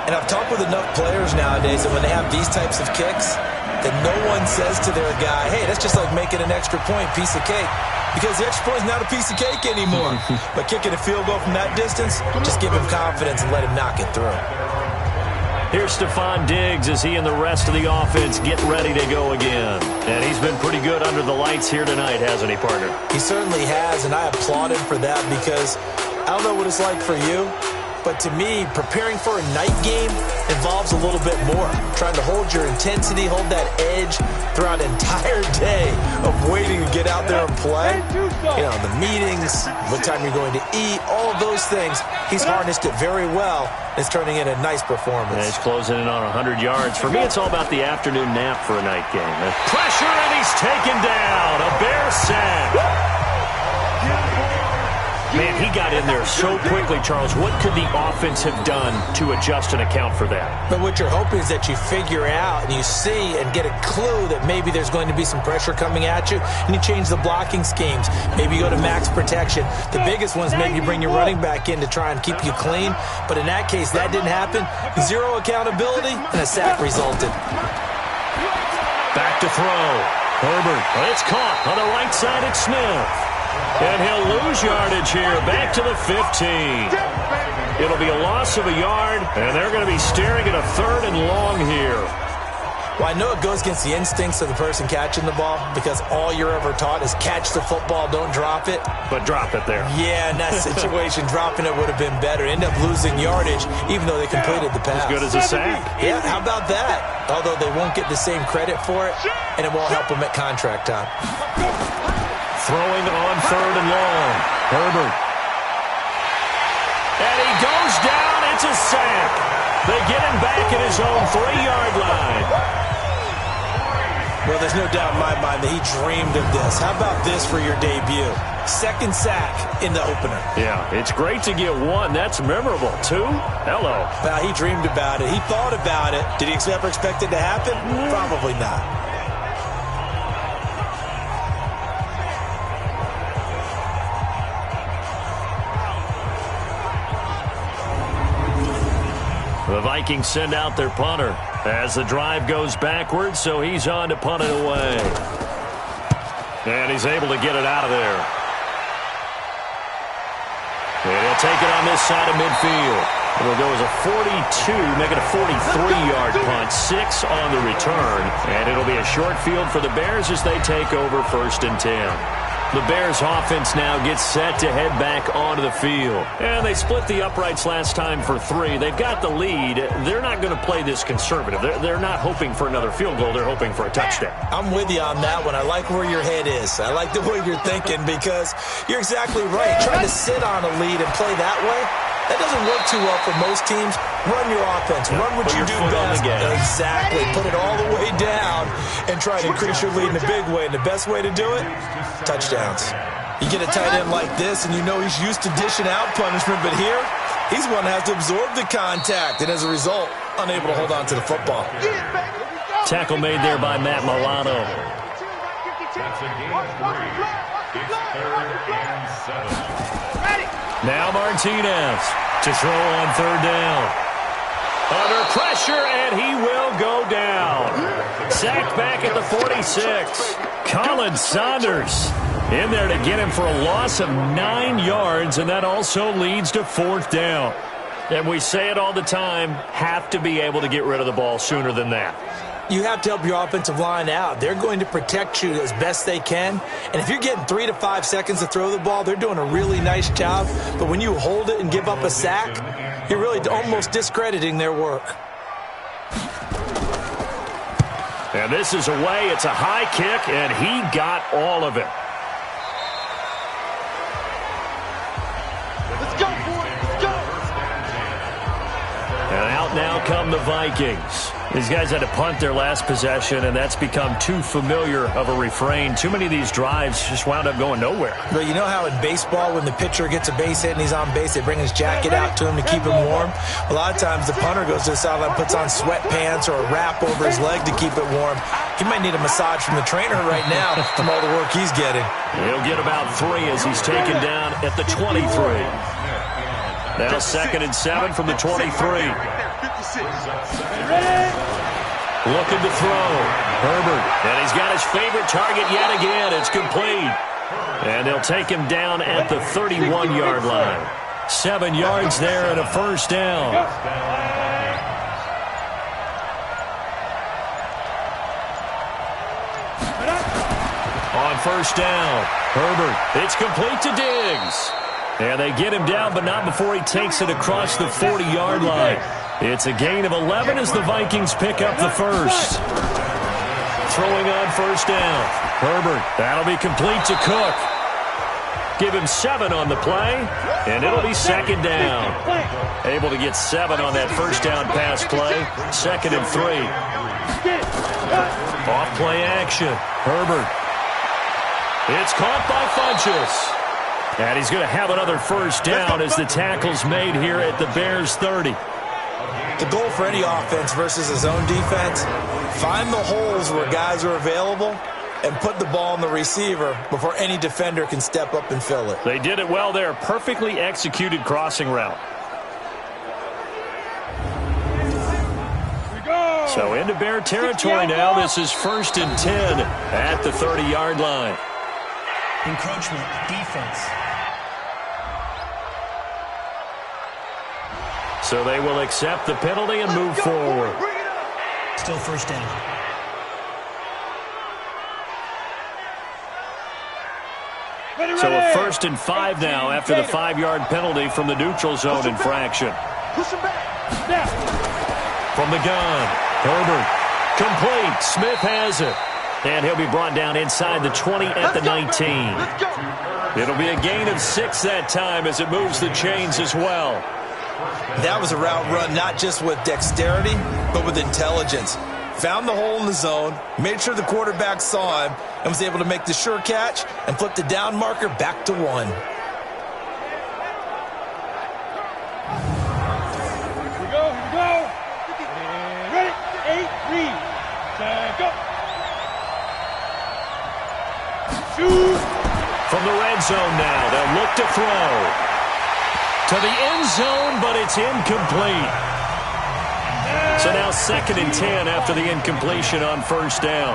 And I've talked with enough players nowadays that when they have these types of kicks, that no one says to their guy, hey, that's just like making an extra point, piece of cake. Because the extra point is not a piece of cake anymore. But kicking a field goal from that distance, just give him confidence and let him knock it through. Here's Stephon Diggs as he and the rest of the offense get ready to go again. And he's been pretty good under the lights here tonight, hasn't he, partner? He certainly has, and I applaud him for that because I don't know what it's like for you, but to me, preparing for a night game involves a little bit more. Trying to hold your intensity, hold that edge throughout an entire day of waiting to get out there and play. You know, the meetings, what time you're going to eat, all of those things. He's harnessed it very well. It's turning in a nice performance. And he's closing in on 100 yards. For me, it's all about the afternoon nap for a night game. Pressure, and he's taken down. A Bear sack. Man, he got in there so quickly, Charles. What could the offense have done to adjust and account for that? But what you're hoping is that you figure out and you see and get a clue that maybe there's going to be some pressure coming at you, and you change the blocking schemes. Maybe you go to max protection. The biggest ones, maybe you bring your running back in to try and keep you clean. But in that case, that didn't happen. Zero accountability, and a sack resulted. Back to throw. Herbert. It's caught on the right side at Smith. And he'll lose yardage here, back to the 15. It'll be a loss of a yard, and they're going to be staring at a 3rd and long here. Well, I know it goes against the instincts of the person catching the ball because all you're ever taught is catch the football, don't drop it. But drop it there. Yeah, in that situation, dropping it would have been better. End up losing yardage, even though they completed the pass. As good as a sack. Yeah, how about that? Although they won't get the same credit for it, and it won't help them at contract time. Throwing on 3rd and long. Herbert. And he goes down. It's a sack. They get him back at his own 3-yard line. Well, there's no doubt in my mind that he dreamed of this. How about this for your debut? 2nd sack in the opener. Yeah, it's great to get 1. That's memorable. 2? Hello. Well, he dreamed about it. He thought about it. Did he ever expect it to happen? Probably not. The Vikings send out their punter as the drive goes backwards, so he's on to punt it away. And he's able to get it out of there. And he'll take it on this side of midfield. It'll go as a 42, make it a 43-yard punt, 6 on the return. And it'll be a short field for the Bears as they take over 1st and 10. The Bears offense now gets set to head back onto the field. And they split the uprights last time for 3. They've got the lead. They're not going to play this conservative. They're not hoping for another field goal. They're hoping for a touchdown. I'm with you on that one. I like where your head is. I like the way you're thinking because you're exactly right. Trying to sit on a lead and play that way, that doesn't work too well for most teams. Run your offense. Run what you do best. Exactly. Put it all the way down and try to increase your lead in a big way. And the best way to do it, touchdowns. You get a tight end like this, and you know he's used to dishing out punishment, but here, he's one that has to absorb the contact, and as a result, unable to hold on to the football. Tackle made there by Matt Milano. Now Martinez to throw on 3rd down. Under pressure, and he will go down. Sacked back at the 46. Colin Saunders in there to get him for a loss of 9 yards, and that also leads to 4th down. And we say it all the time, have to be able to get rid of the ball sooner than that. You have to help your offensive line out. They're going to protect you as best they can. And if you're getting 3 to 5 seconds to throw the ball, they're doing a really nice job. But when you hold it and give up a sack, you're really almost discrediting their work. And this is away. It's a high kick, and he got all of it. Let's go, boy. Let's go. And out now come the Vikings. These guys had to punt their last possession, and that's become too familiar of a refrain. Too many of these drives just wound up going nowhere. But you know how in baseball, when the pitcher gets a base hit and he's on base, they bring his jacket out to him to keep him warm? A lot of times the punter goes to the sideline, puts on sweatpants or a wrap over his leg to keep it warm. He might need a massage from the trainer right now from all the work he's getting. He'll get about 3 as he's taken down at the 23. Now 2nd and 7 from the 23. Looking to throw. Herbert. And he's got his favorite target yet again. It's complete. And they'll take him down at the 31-yard line. 7 yards there and a 1st down. On 1st down, Herbert. It's complete to Diggs. And they get him down, but not before he takes it across the 40-yard line. It's a gain of 11 as the Vikings pick up the 1st. Throwing on 1st down. Herbert, that'll be complete to Cook. Give him 7 on the play, and it'll be 2nd down. Able to get 7 on that 1st down pass play. 2nd and 3. Off play action. Herbert. It's caught by Funchess. And he's going to have another first down as the tackle's made here at the Bears 30. The goal for any offense versus a zone defense, find the holes where guys are available and put the ball on the receiver before any defender can step up and fill it. They did it well there. Perfectly executed crossing route. So into Bear territory now. This is 1st and 10 at the 30-yard line. Encroachment, defense. So they will accept the penalty and move forward. Still first down. So a 1st and 5 now after the 5-yard penalty from the neutral zone infraction. From the gun, Herbert. Complete. Smith has it. And he'll be brought down inside the 20 at the 19. It'll be a gain of 6 that time as it moves the chains as well. That was a route run not just with dexterity, but with intelligence. Found the hole in the zone, made sure the quarterback saw him, and was able to make the sure catch and flip the down marker back to 1. Here we go. And ready, 8, read. Set, go. Shoot. From the red zone now, they'll look to throw. To the end zone, but it's incomplete. So now 2nd and 10 after the incompletion on first down.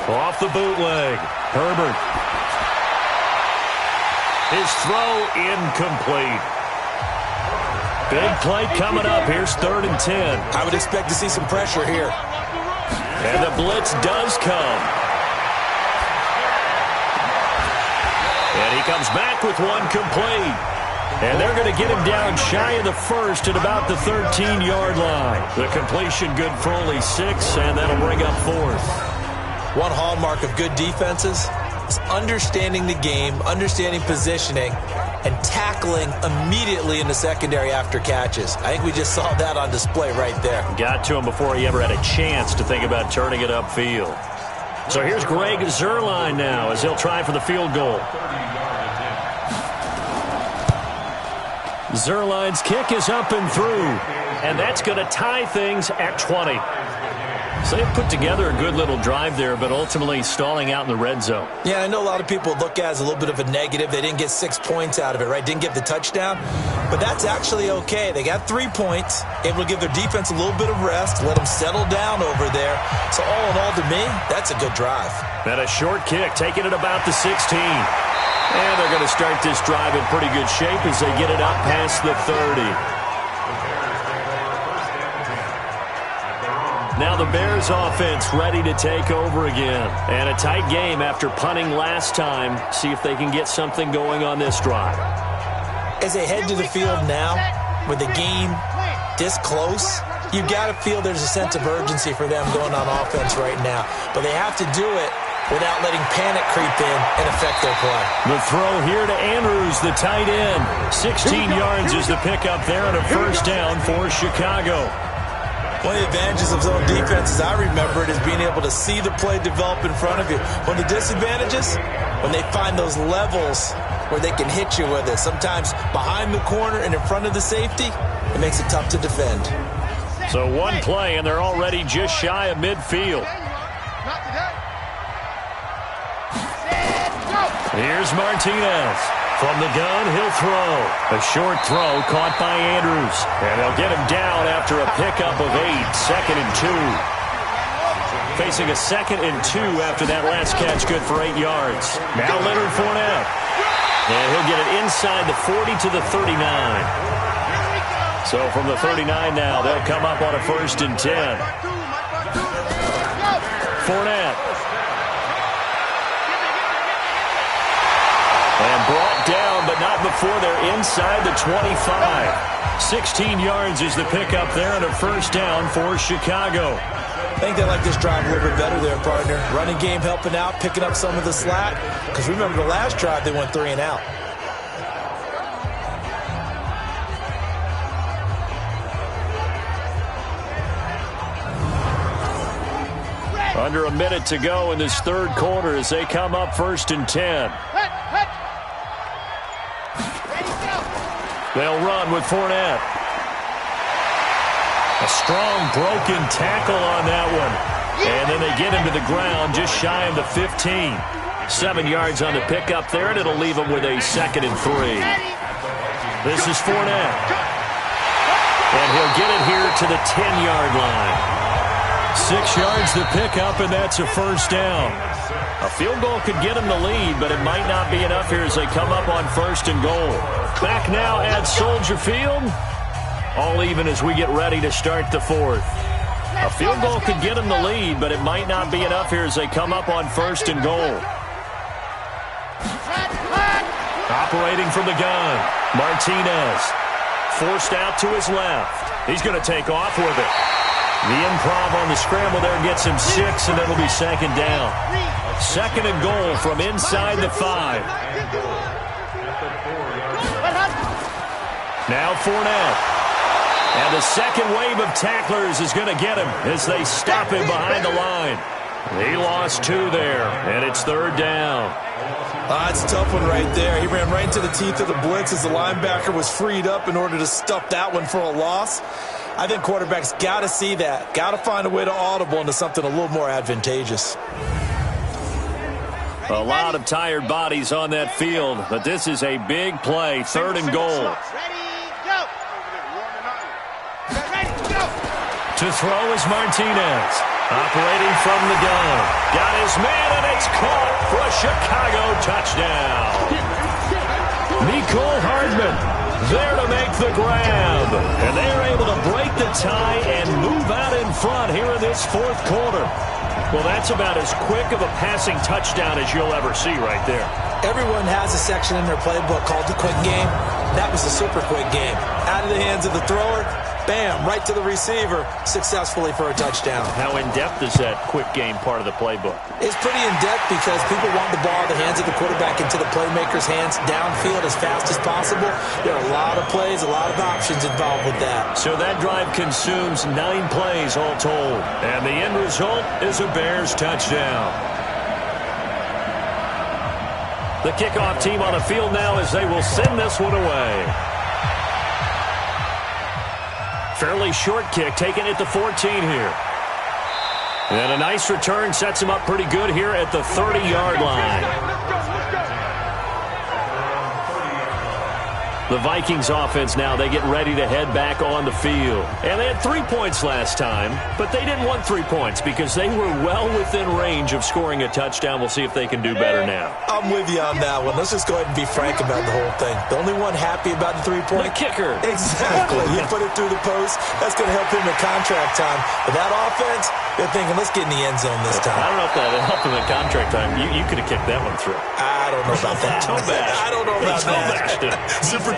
Off the bootleg. Herbert. His throw incomplete. Big play coming up. Here's 3rd and 10. I would expect to see some pressure here. And the blitz does come. And he comes back with one complete. And they're going to get him down shy of the 1st at about the 13-yard line. The completion good for only 6, and that'll bring up 4th. One hallmark of good defenses is understanding the game, understanding positioning, and tackling immediately in the secondary after catches. I think we just saw that on display right there. Got to him before he ever had a chance to think about turning it upfield. So here's Greg Zuerlein now as he'll try for the field goal. Zuerlein's kick is up and through, and that's going to tie things at 20. So they've put together a good little drive there, but ultimately stalling out in the red zone. Yeah, I know a lot of people look at it as a little bit of a negative. They didn't get 6 points out of it, right? Didn't get the touchdown. But that's actually okay. They got 3 points, able to give their defense a little bit of rest, let them settle down over there. So all in all, to me, that's a good drive. And a short kick, taking it about the 16. And they're going to start this drive in pretty good shape as they get it out past the 30. Now the Bears offense ready to take over again. And a tight game after punting last time. See if they can get something going on this drive. As they head to the field now, with the game this close, you've got to feel there's a sense of urgency for them going on offense right now. But they have to do it without letting panic creep in and affect their play. The throw here to Andrews, the tight end. 16 yards is the pickup there and a first down for Chicago. One of the advantages of zone defense, as I remember it, is being able to see the play develop in front of you. One of the disadvantages, when they find those levels where they can hit you with it, sometimes behind the corner and in front of the safety, it makes it tough to defend. So one play, and they're already just shy of midfield. Here's Martinez. From the gun, he'll throw. A short throw caught by Andrews. And they'll get him down after a pickup of 8. 2nd and 2. Facing a 2nd and 2 after that last catch, good for 8 yards. Now Leonard Fournette. And he'll get it inside the 40 to the 39. So from the 39 now, they'll come up on a 1st and 10. Fournette. And brought down, but not before they're inside the 25. 16 yards is the pickup there and a first down for Chicago. I think they like this drive a little bit better there, partner. Running game helping out, picking up some of the slack. Because remember the last drive, they went 3 and out. Under a minute to go in this third quarter as they come up 1st and 10. They'll run with Fournette. A strong broken tackle on that one. And then they get him to the ground just shy of the 15. 7 yards on the pickup there, and it'll leave him with a 2nd and 3. This is Fournette. And he'll get it here to the 10-yard line. 6 yards the pickup, and that's a first down. A field goal could get him the lead, but it might not be enough here as they come up on 1st and goal. Back now at Soldier Field. All even as we get ready to start the 4th. A field goal could get him the lead, but it might not be enough here as they come up on 1st and goal. Operating from the gun, Martinez. Forced out to his left. He's going to take off with it. The improv on the scramble there gets him 6, and it'll be 2nd down. 2nd and goal from inside the 5. Now Fournette. And the second wave of tacklers is going to get him as they stop him behind the line. He lost 2 there, and it's 3rd down. It's a tough one right there. He ran right into the teeth of the blitz as the linebacker was freed up in order to stuff that one for a loss. I think quarterbacks got to see that. Got to find a way to audible into something a little more advantageous. A lot of tired bodies on that field, but this is a big play. 3rd and goal. To throw is Martinez. Operating from the gun. Got his man, and it's caught for a Chicago touchdown. Nicole Hardman there to make the grab. And they're able to break the tie and move out in front here in this 4th quarter. Well, that's about as quick of a passing touchdown as you'll ever see right there. Everyone has a section in their playbook called the quick game. That was a super quick game. Out of the hands of the thrower, bam, right to the receiver, successfully for a touchdown. How in-depth is that quick game part of the playbook? It's pretty in-depth because people want the ball in the hands of the quarterback into the playmaker's hands downfield as fast as possible. There are a lot of plays, a lot of options involved with that. So that drive consumes 9 plays all told. And the end result is a Bears touchdown. The kickoff team on the field now as they will send this one away. Fairly short kick, taken at the 14 here. And a nice return sets him up pretty good here at the 30-yard line. The Vikings offense now, they get ready to head back on the field. And they had 3 points last time, but they didn't want 3 points because they were well within range of scoring a touchdown. We'll see if they can do better now. I'm with you on that one. Let's just go ahead and be frank about the whole thing. The only one happy about the 3-point? The kicker. Exactly. You put it through the post. That's going to help him in contract time. But that offense, they're thinking, let's get in the end zone this time. I don't know if that helped him in contract time. You could have kicked that one through. I don't know about that. I don't know about that. Super toe.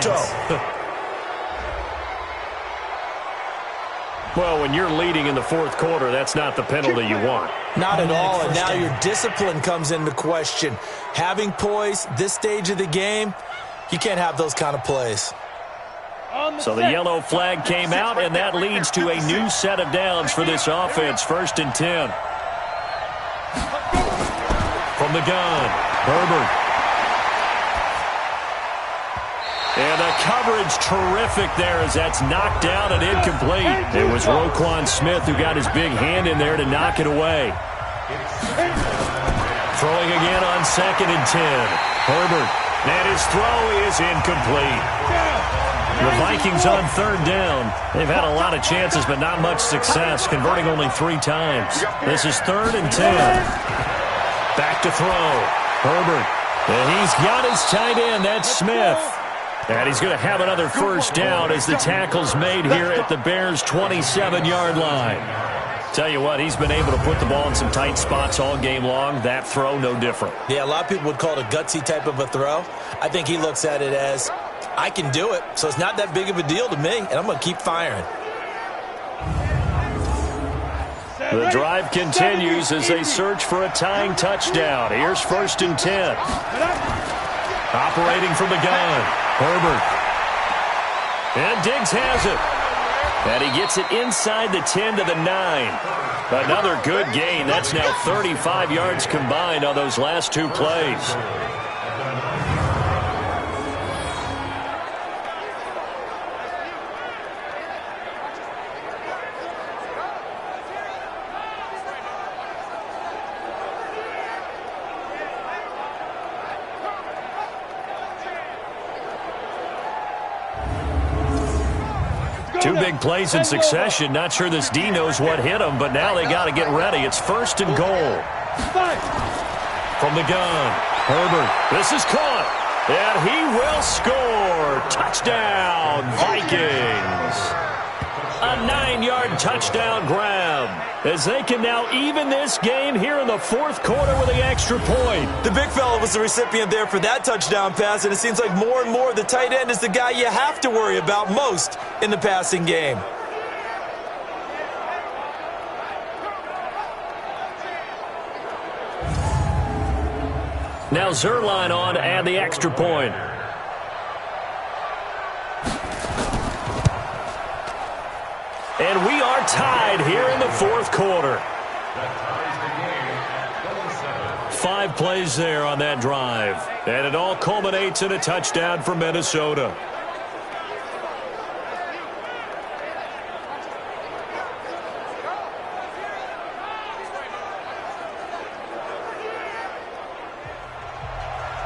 Well, when you're leading in the 4th quarter, that's not the penalty you want. Not at all, and now your discipline comes into question. Having poise, this stage of the game, you can't have those kind of plays. So the yellow flag came out, and that leads to a new set of downs for this offense. 1st and 10. From the gun, Herbert. And the coverage terrific there as that's knocked down and incomplete. It was Roquan Smith who got his big hand in there to knock it away. Throwing again on 2nd and 10. Herbert. And his throw is incomplete. The Vikings on 3rd down. They've had a lot of chances, but not much success, converting only 3 times. This is 3rd and 10. Back to throw. Herbert. And he's got his tight end. That's Smith. And he's going to have another first down as the tackle's made here at the Bears' 27-yard line. Tell you what, he's been able to put the ball in some tight spots all game long. That throw, no different. Yeah, a lot of people would call it a gutsy type of a throw. I think he looks at it as, I can do it, so it's not that big of a deal to me, and I'm going to keep firing. The drive continues as they search for a tying touchdown. Here's 1st and 10. Operating from the gun, Herbert. And Diggs has it. And he gets it inside the 10 to the 9. Another good gain. That's now 35 yards combined on those last two plays. Two big plays in succession. Not sure this D knows what hit him, but now they got to get ready. It's 1st and goal. From the gun, Herbert. This is caught, and he will score. Touchdown, Vikings. A 9-yard touchdown grab, as they can now even this game here in the 4th quarter with the extra point. The big fella was the recipient there for that touchdown pass, and it seems like more and more the tight end is the guy you have to worry about most in the passing game. Now Zerline on to add the extra point. And we are tied here in the 4th quarter. 5 plays there on that drive. And it all culminates in a touchdown for Minnesota.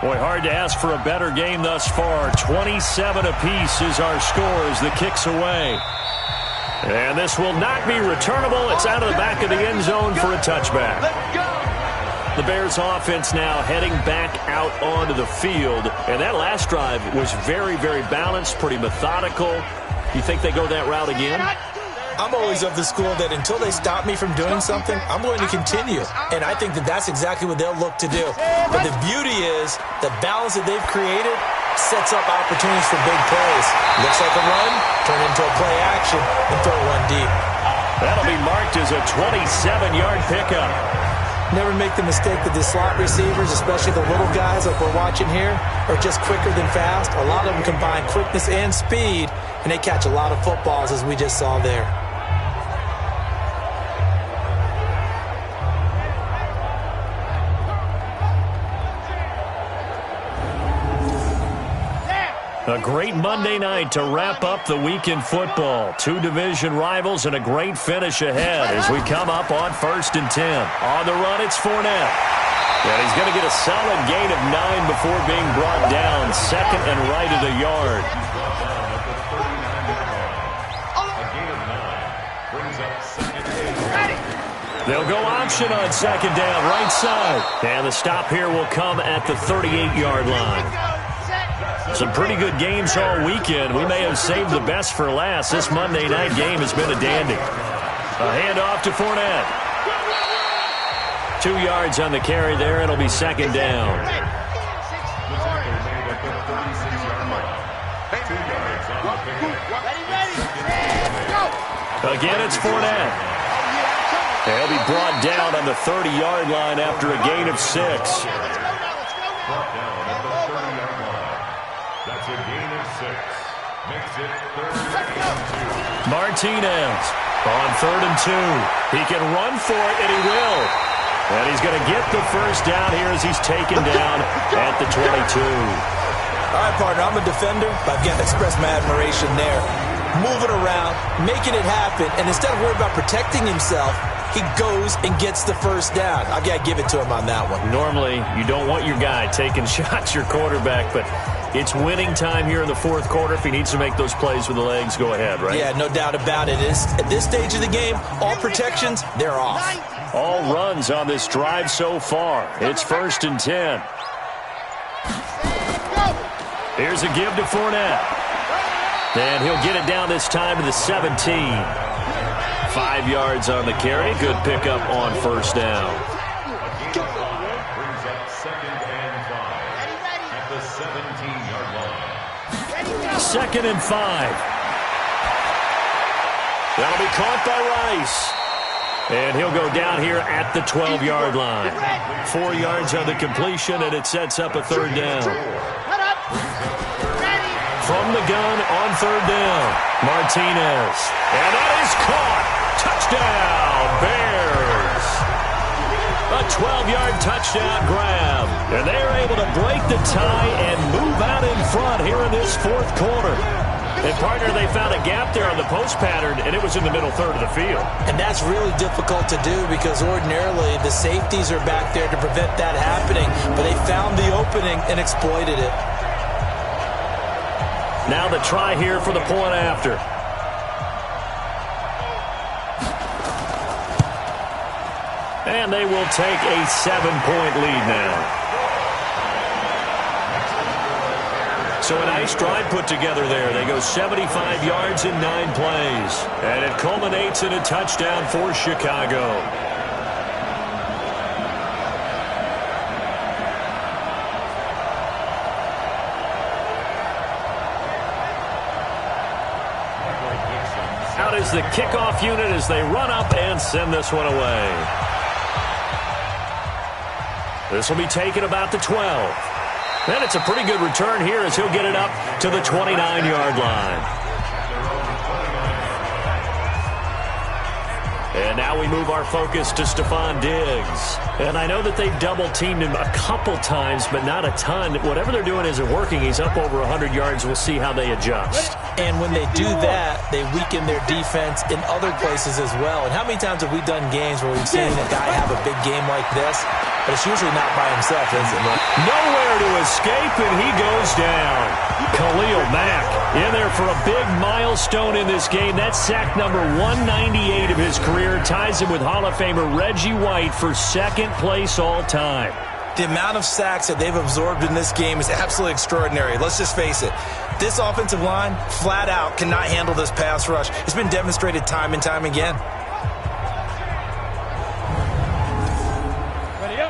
Boy, hard to ask for a better game thus far. 27 apiece is our score as the kick's away. And this will not be returnable. It's out of the back of the end zone for a touchback. The Bears offense now heading back out onto the field. And that last drive was very, very balanced, pretty methodical. You think they go that route again? I'm always of the school that until they stop me from doing something, I'm going to continue. And I think that that's exactly what they'll look to do. But the beauty is the balance that they've created sets up opportunities for big plays. Looks like a run, turn into a play action, and throw one deep. That'll be marked as a 27-yard pickup. Never make the mistake that the slot receivers, especially the little guys like we're watching here, are just quicker than fast. A lot of them combine quickness and speed, and they catch a lot of footballs, as we just saw there. A great Monday night to wrap up the week in football. 2 division rivals and a great finish ahead as we come up on 1st and 10. On the run, it's Fournette. And he's going to get a solid gain of 9 before being brought down. 2nd and right at a yard. They'll go option on 2nd down, right side. And the stop here will come at the 38-yard line. Some pretty good games all weekend. We may have saved the best for last. This Monday night game has been a dandy. A handoff to Fournette. 2 yards on the carry there. It'll be 2nd down. Again, it's Fournette. He'll be brought down on the 30-yard line after a gain of 6. Martinez on 3rd and 2. He can run for it, and he will. And he's going to get the first down here as he's taken down at the 22. All right, partner, I'm a defender, but I've got to express my admiration there. Moving around, making it happen, and instead of worrying about protecting himself, he goes and gets the first down. I've got to give it to him on that one. Normally, you don't want your guy taking shots, your quarterback, but it's winning time here in the 4th quarter. If he needs to make those plays with the legs, go ahead, right? Yeah, no doubt about it. At this stage of the game, all protections, they're off. All runs on this drive so far. It's 1st and 10. Here's a give to Fournette. And he'll get it down this time to the 17. 5 yards on the carry. Good pickup on 1st down. Brings up 2nd and 5 at the 17-yard line. 2nd and 5. That'll be caught by Rice. And he'll go down here at the 12-yard line. 4 yards on the completion, and it sets up a 3rd down. from the gun on third down. Martinez. And that is caught. Touchdown, Bears. A 12-yard touchdown grab. And they're able to break the tie and move out in front here in this fourth quarter. And, partner, they found a gap there on the post pattern, and it was in the middle third of the field. And that's really difficult to do because ordinarily the safeties are back there to prevent that happening. But they found the opening and exploited it. Now the try here for the point after. And they will take a 7-point lead now. So a nice drive put together there. They go 75 yards in 9 plays. And it culminates in a touchdown for Chicago. Out is the kickoff unit as they run up and send this one away. This will be taken about the 12. And it's a pretty good return here as he'll get it up to the 29-yard line. And now we move our focus to Stephon Diggs. And I know that they've double-teamed him a couple times, but not a ton. Whatever they're doing isn't working. He's up over 100 yards. We'll see how they adjust. And when they do that, they weaken their defense in other places as well. And how many times have we done games where we've seen a guy have a big game like this? But it's usually not by himself, is it? Nowhere to escape, and he goes down. Khalil Mack in there for a big milestone in this game. That's sack number 198 of his career. Ties him with Hall of Famer Reggie White for second place all time. The amount of sacks that they've absorbed in this game is absolutely extraordinary. Let's just face it. This offensive line, flat out, cannot handle this pass rush. It's been demonstrated time and time again.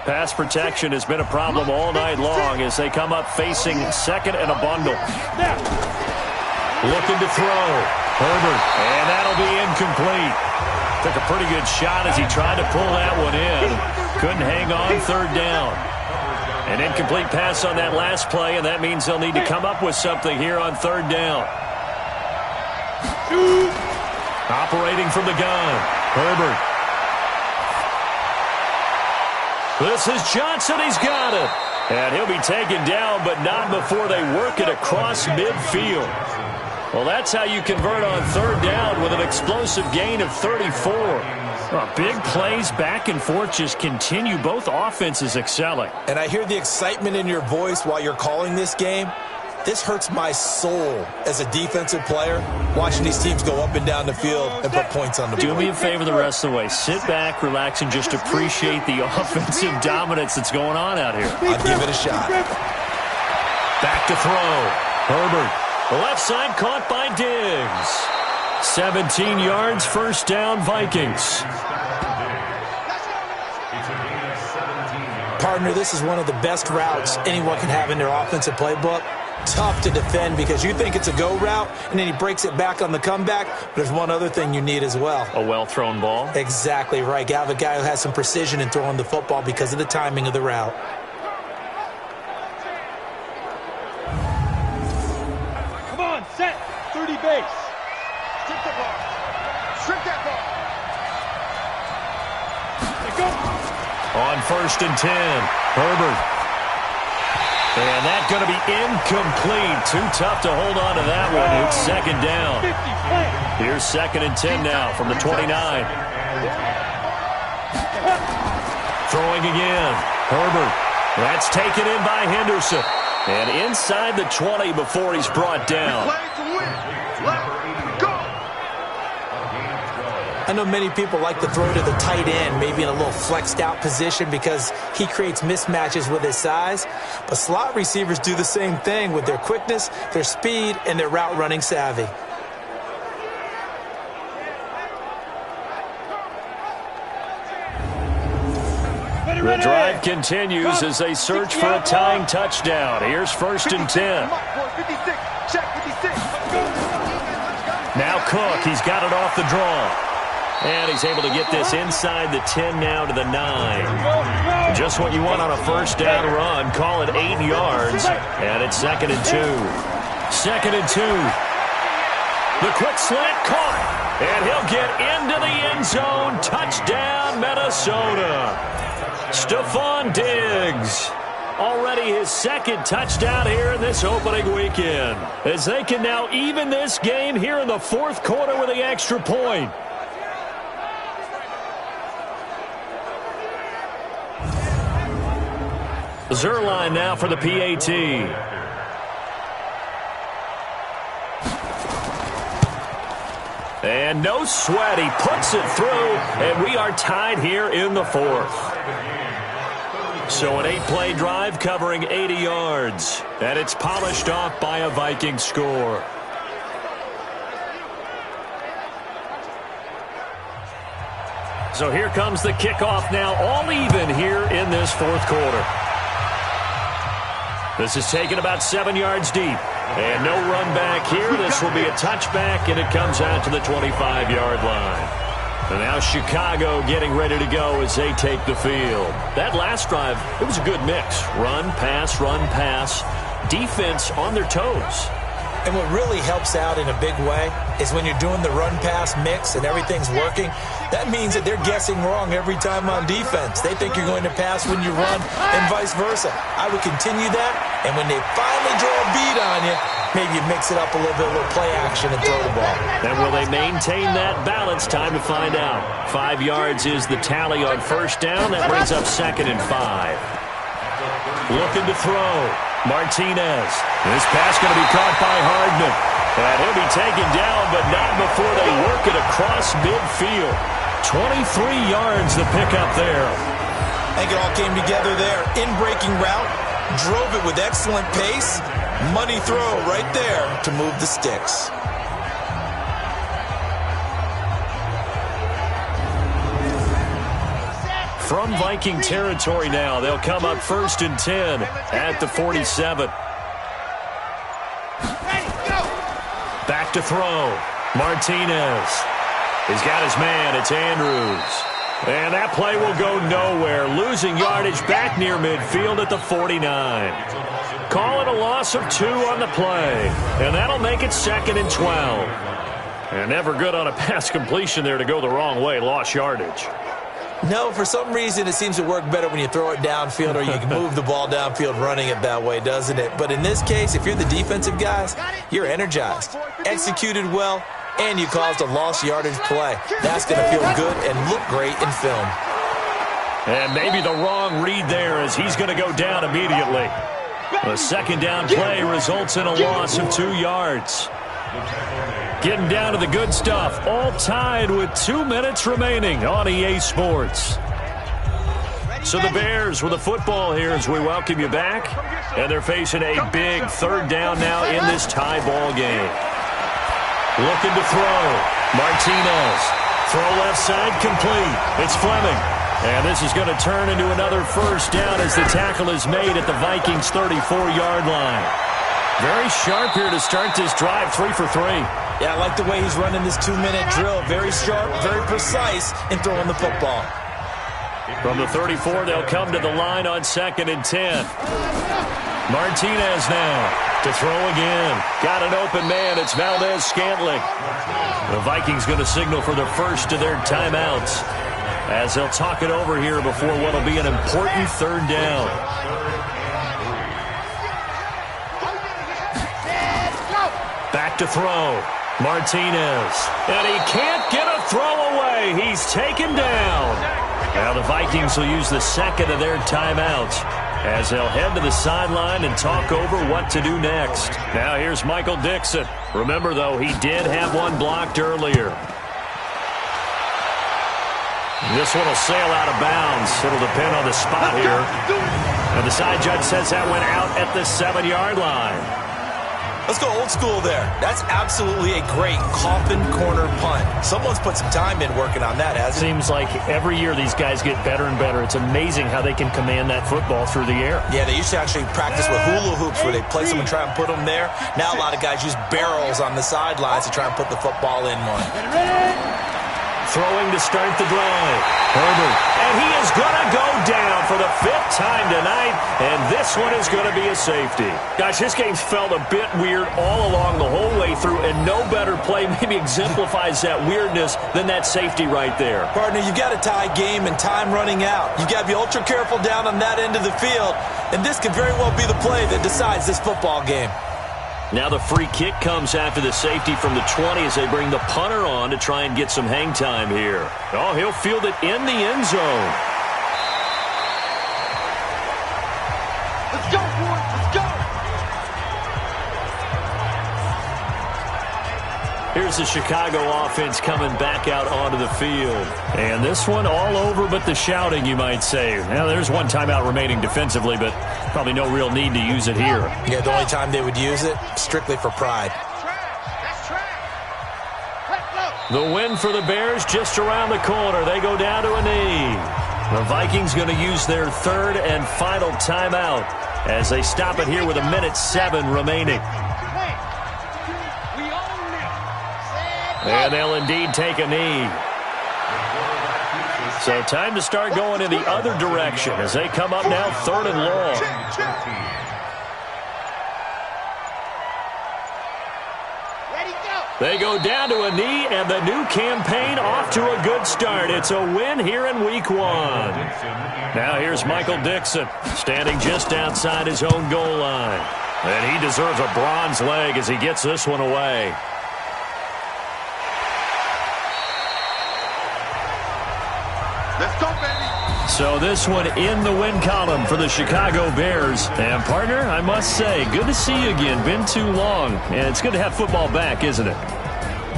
Pass protection has been a problem all night long as they come up facing second and a bundle. Looking to throw. Herbert, and that'll be incomplete. Took a pretty good shot as he tried to pull that one in. Couldn't hang on third down. An incomplete pass on that last play, and that means they'll need to come up with something here on third down. Operating from the gun. Herbert. This is Johnson. He's got it. And he'll be taken down, but not before they work it across midfield. Well, that's how you convert on third down with an explosive gain of 34. Well, big plays back and forth just continue. Both offenses excelling. And I hear the excitement in your voice while you're calling this game. This hurts my soul as a defensive player, watching these teams go up and down the field and put points on the board. Do me a favor the rest of the way. Sit back, relax, and just appreciate the offensive dominance that's going on out here. I'll give it a shot. Back to throw. Herbert. The left side caught by Diggs. 17 yards, first down, Vikings. Partner, this is one of the best routes anyone can have in their offensive playbook. Tough to defend because you think it's a go route, and then he breaks it back on the comeback. But there's one other thing you need as well. A well-thrown ball? Exactly right. You have a guy who has some precision in throwing the football because of the timing of the route. Come on, set. 30 base. Strip the ball. Strip that ball. Go. On first and 10, Herbert. And that's going to be incomplete. Too tough to hold on to that one. It's second down. Here's second and 10 now from the 29. Throwing again. Herbert. That's taken in by Henderson. And inside the 20 before he's brought down. I know many people like to throw to the tight end, maybe in a little flexed out position because he creates mismatches with his size. But slot receivers do the same thing with their quickness, their speed, and their route running savvy. The drive continues as they search for a tying touchdown. Here's first and 10. Now Cook, he's got it off the draw. And he's able to get this inside the 10 now to the 9. Just what you want on a first down run. Call it 8 yards. And it's second and 2. 2nd and 2. The quick slant caught. And he'll get into the end zone. Touchdown, Minnesota. Stephon Diggs. Already his 2nd touchdown here in this opening weekend. As they can now even this game here in the 4th quarter with the extra point. Zerline now for the PAT. And no sweat. He puts it through, and we are tied here in the 4th. So an 8-play drive covering 80 yards. And it's polished off by a Viking score. So here comes the kickoff now, all even here in this 4th quarter. This is taken about 7 yards deep. And no run back here. This will be a touchback, and it comes out to the 25-yard line. And now Chicago getting ready to go as they take the field. That last drive, it was a good mix. Run, pass, defense on their toes. And what really helps out in a big way is when you're doing the run-pass mix and everything's working, that means that they're guessing wrong every time on defense. They think you're going to pass when you run and vice versa. I would continue that, and when they finally draw a beat on you, maybe you mix it up a little bit, a little play action and throw the ball. And will they maintain that balance? Time to find out. 5 yards is the tally on 1st down. That brings up 2nd and 5. Looking to throw. Martinez. This pass going to be caught by Hardman. And he'll be taken down, but not before they work it across midfield. 23 yards the pickup there. I think it all came together there. In-breaking route, drove it with excellent pace. Money throw right there to move the sticks. From Viking territory now, they'll come up 1st and 10 at the 47. Back to throw. Martinez. He's got his man. It's Andrews. And that play will go nowhere. Losing yardage back near midfield at the 49. Call it a loss of 2 on the play. And that'll make it 2nd and 12. And never good on a pass completion there to go the wrong way. Lost yardage. No, for some reason it seems to work better when you throw it downfield or you can move the ball downfield running it that way, doesn't it? But in this case, if you're the defensive guys, you're energized, executed well, and you caused a lost yardage play. That's going to feel good and look great in film. And maybe the wrong read there as he's going to go down immediately. The 2nd down play results in a loss of 2 yards. Getting down to the good stuff, all tied with 2 minutes remaining on EA Sports. So the Bears with the football here as we welcome you back. And they're facing a big 3rd down now in this tie ball game. Looking to throw. Martinez. Throw left side complete. It's Fleming. And this is going to turn into another 1st down as the tackle is made at the Vikings' 34-yard line. Very sharp here to start this drive, 3 for 3. Yeah, I like the way he's running this 2-minute drill. Very sharp, very precise in throwing the football. From the 34, they'll come to the line on 2nd and 10. Martinez now to throw again. Got an open man. It's Valdez-Scantling. The Vikings going to signal for the first of their timeouts as they'll talk it over here before what will be an important 3rd down. Back to throw. Martinez. And he can't get a throw away. He's taken down. Now the Vikings will use the 2nd of their timeouts as they'll head to the sideline and talk over what to do next. Now here's Michael Dixon. Remember, though, he did have one blocked earlier. This one will sail out of bounds. It'll depend on the spot here. And the side judge says that went out at the 7-yard line. Let's go old school there. That's absolutely a great coffin corner punt. Someone's put some time in working on that, hasn't it? Seems like every year these guys get better and better. It's amazing how they can command that football through the air. Yeah, they used to actually practice with hula hoops where they place them and try and put them there. Now a lot of guys use barrels on the sidelines to try and put the football in one. throwing to start the drive. Herbert. And he is going to go down for the 5th time tonight, and this one is going to be a safety. Gosh, this game's felt a bit weird all along the whole way through, and no better play maybe exemplifies that weirdness than that safety right there. Partner, you've got a tie game and time running out. You've got to be ultra careful down on that end of the field, and this could very well be the play that decides this football game. Now the free kick comes after the safety from the 20 as they bring the punter on to try and get some hang time here. Oh, he'll field it in the end zone. Let's go, boys. Let's go. Here's the Chicago offense coming back out onto the field. And this one all over but the shouting, you might say. Now, there's one timeout remaining defensively, but probably no real need to use it here. Yeah, the only time they would use it, strictly for pride. That's trash. Let's go. The win for the Bears just around the corner. They go down to a knee. The Vikings going to use their 3rd and final timeout as they stop it here with 1:07 remaining. And they'll indeed take a knee. So time to start going in the other direction as they come up now 3rd and long. They go down to a knee, and the new campaign off to a good start. It's a win here in week 1. Now here's Michael Dixon standing just outside his own goal line. And he deserves a bronze leg as he gets this one away. Let's go, baby. So this one in the win column for the Chicago Bears. And, partner, I must say, good to see you again. Been too long. And it's good to have football back, isn't it?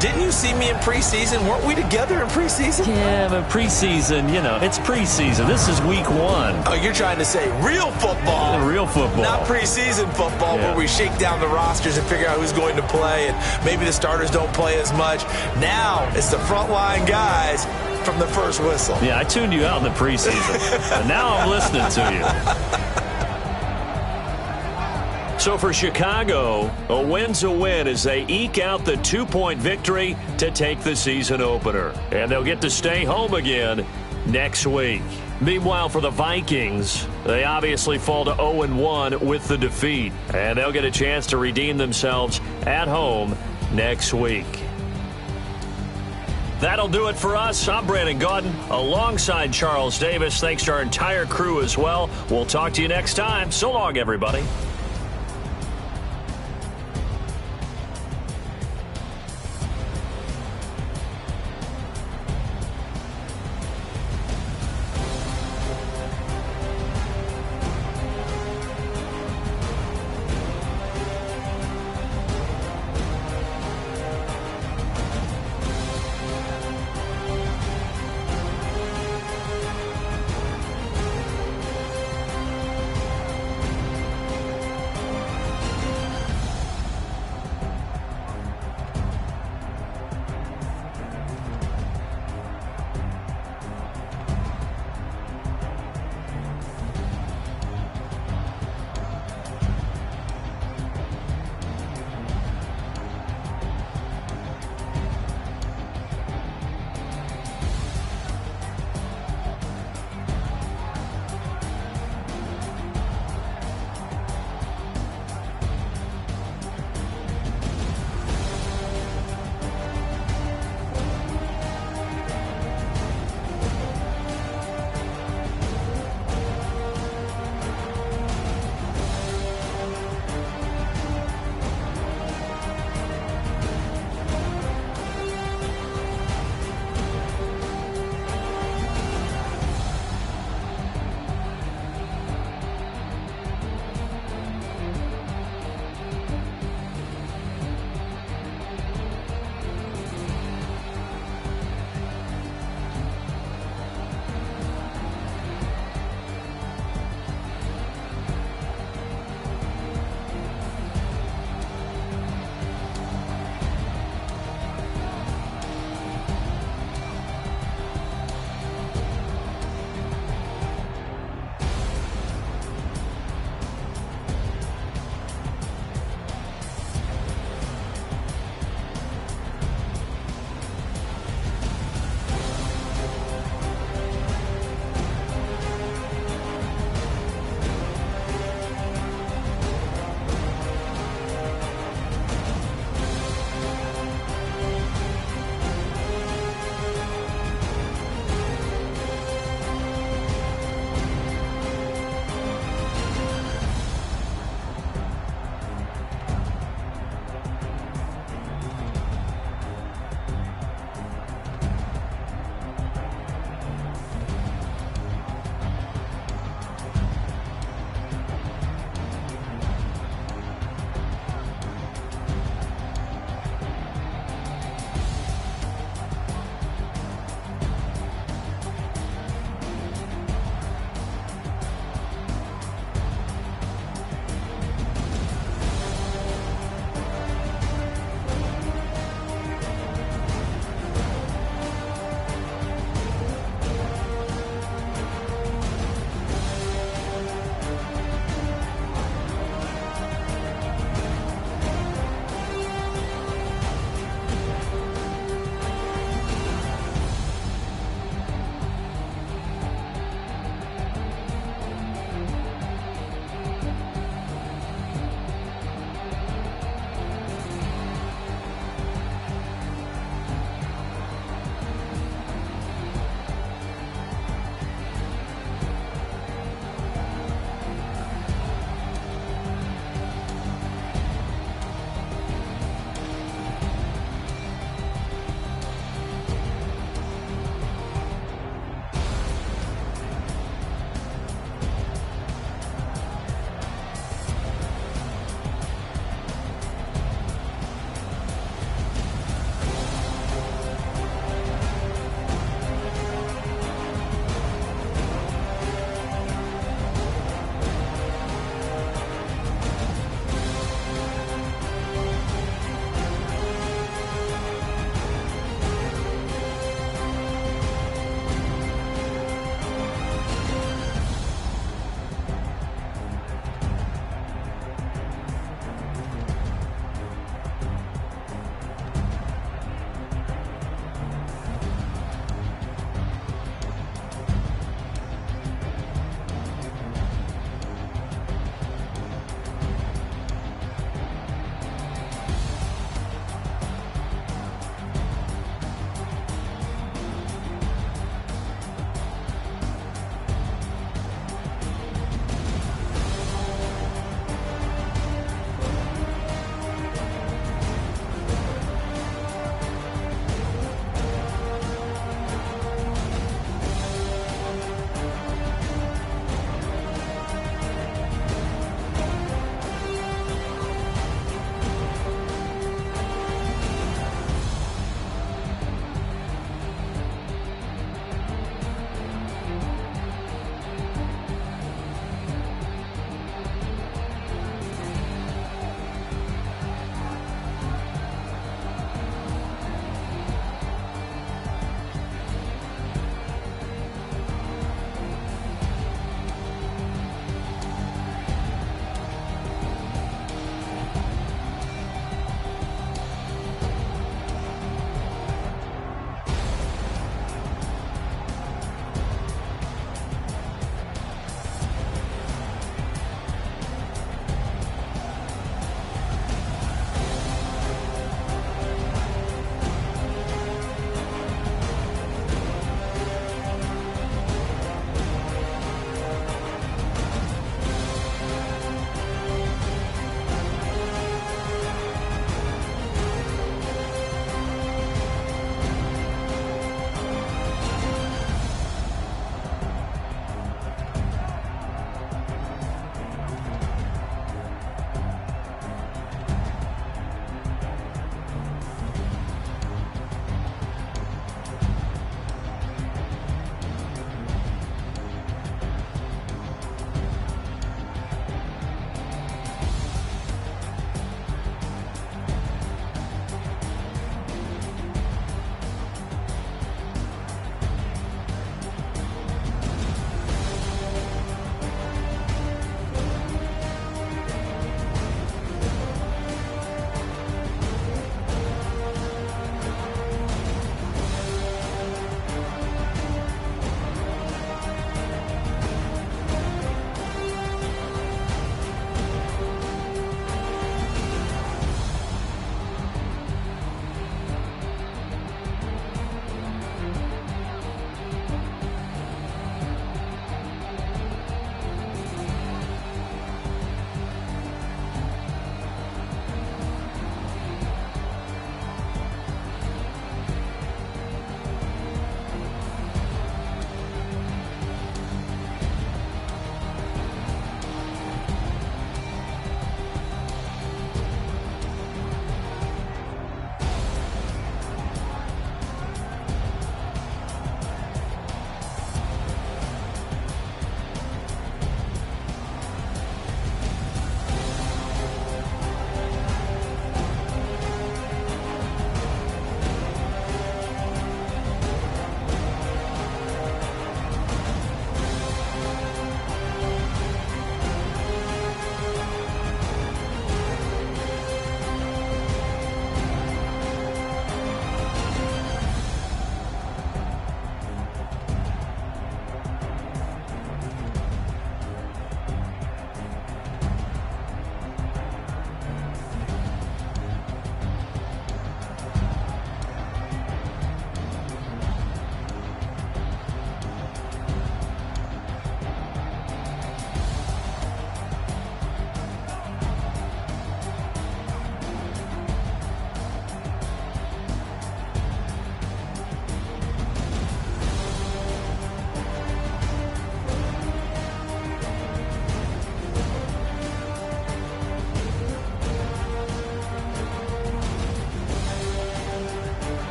Didn't you see me in preseason? Weren't we together in preseason? Yeah, but preseason, you know, it's preseason. This is week 1. Oh, you're trying to say real football. Real football. Not preseason football where we shake down the rosters and figure out who's going to play, and maybe the starters don't play as much. Now it's the frontline guys from the first whistle. Yeah, I tuned you out in the preseason. And now I'm listening to you. So for Chicago, a win's a win as they eke out the 2-point victory to take the season opener. And they'll get to stay home again next week. Meanwhile, for the Vikings, they obviously fall to 0-1 with the defeat. And they'll get a chance to redeem themselves at home next week. That'll do it for us. I'm Brandon Gaudin alongside Charles Davis. Thanks to our entire crew as well. We'll talk to you next time. So long, everybody.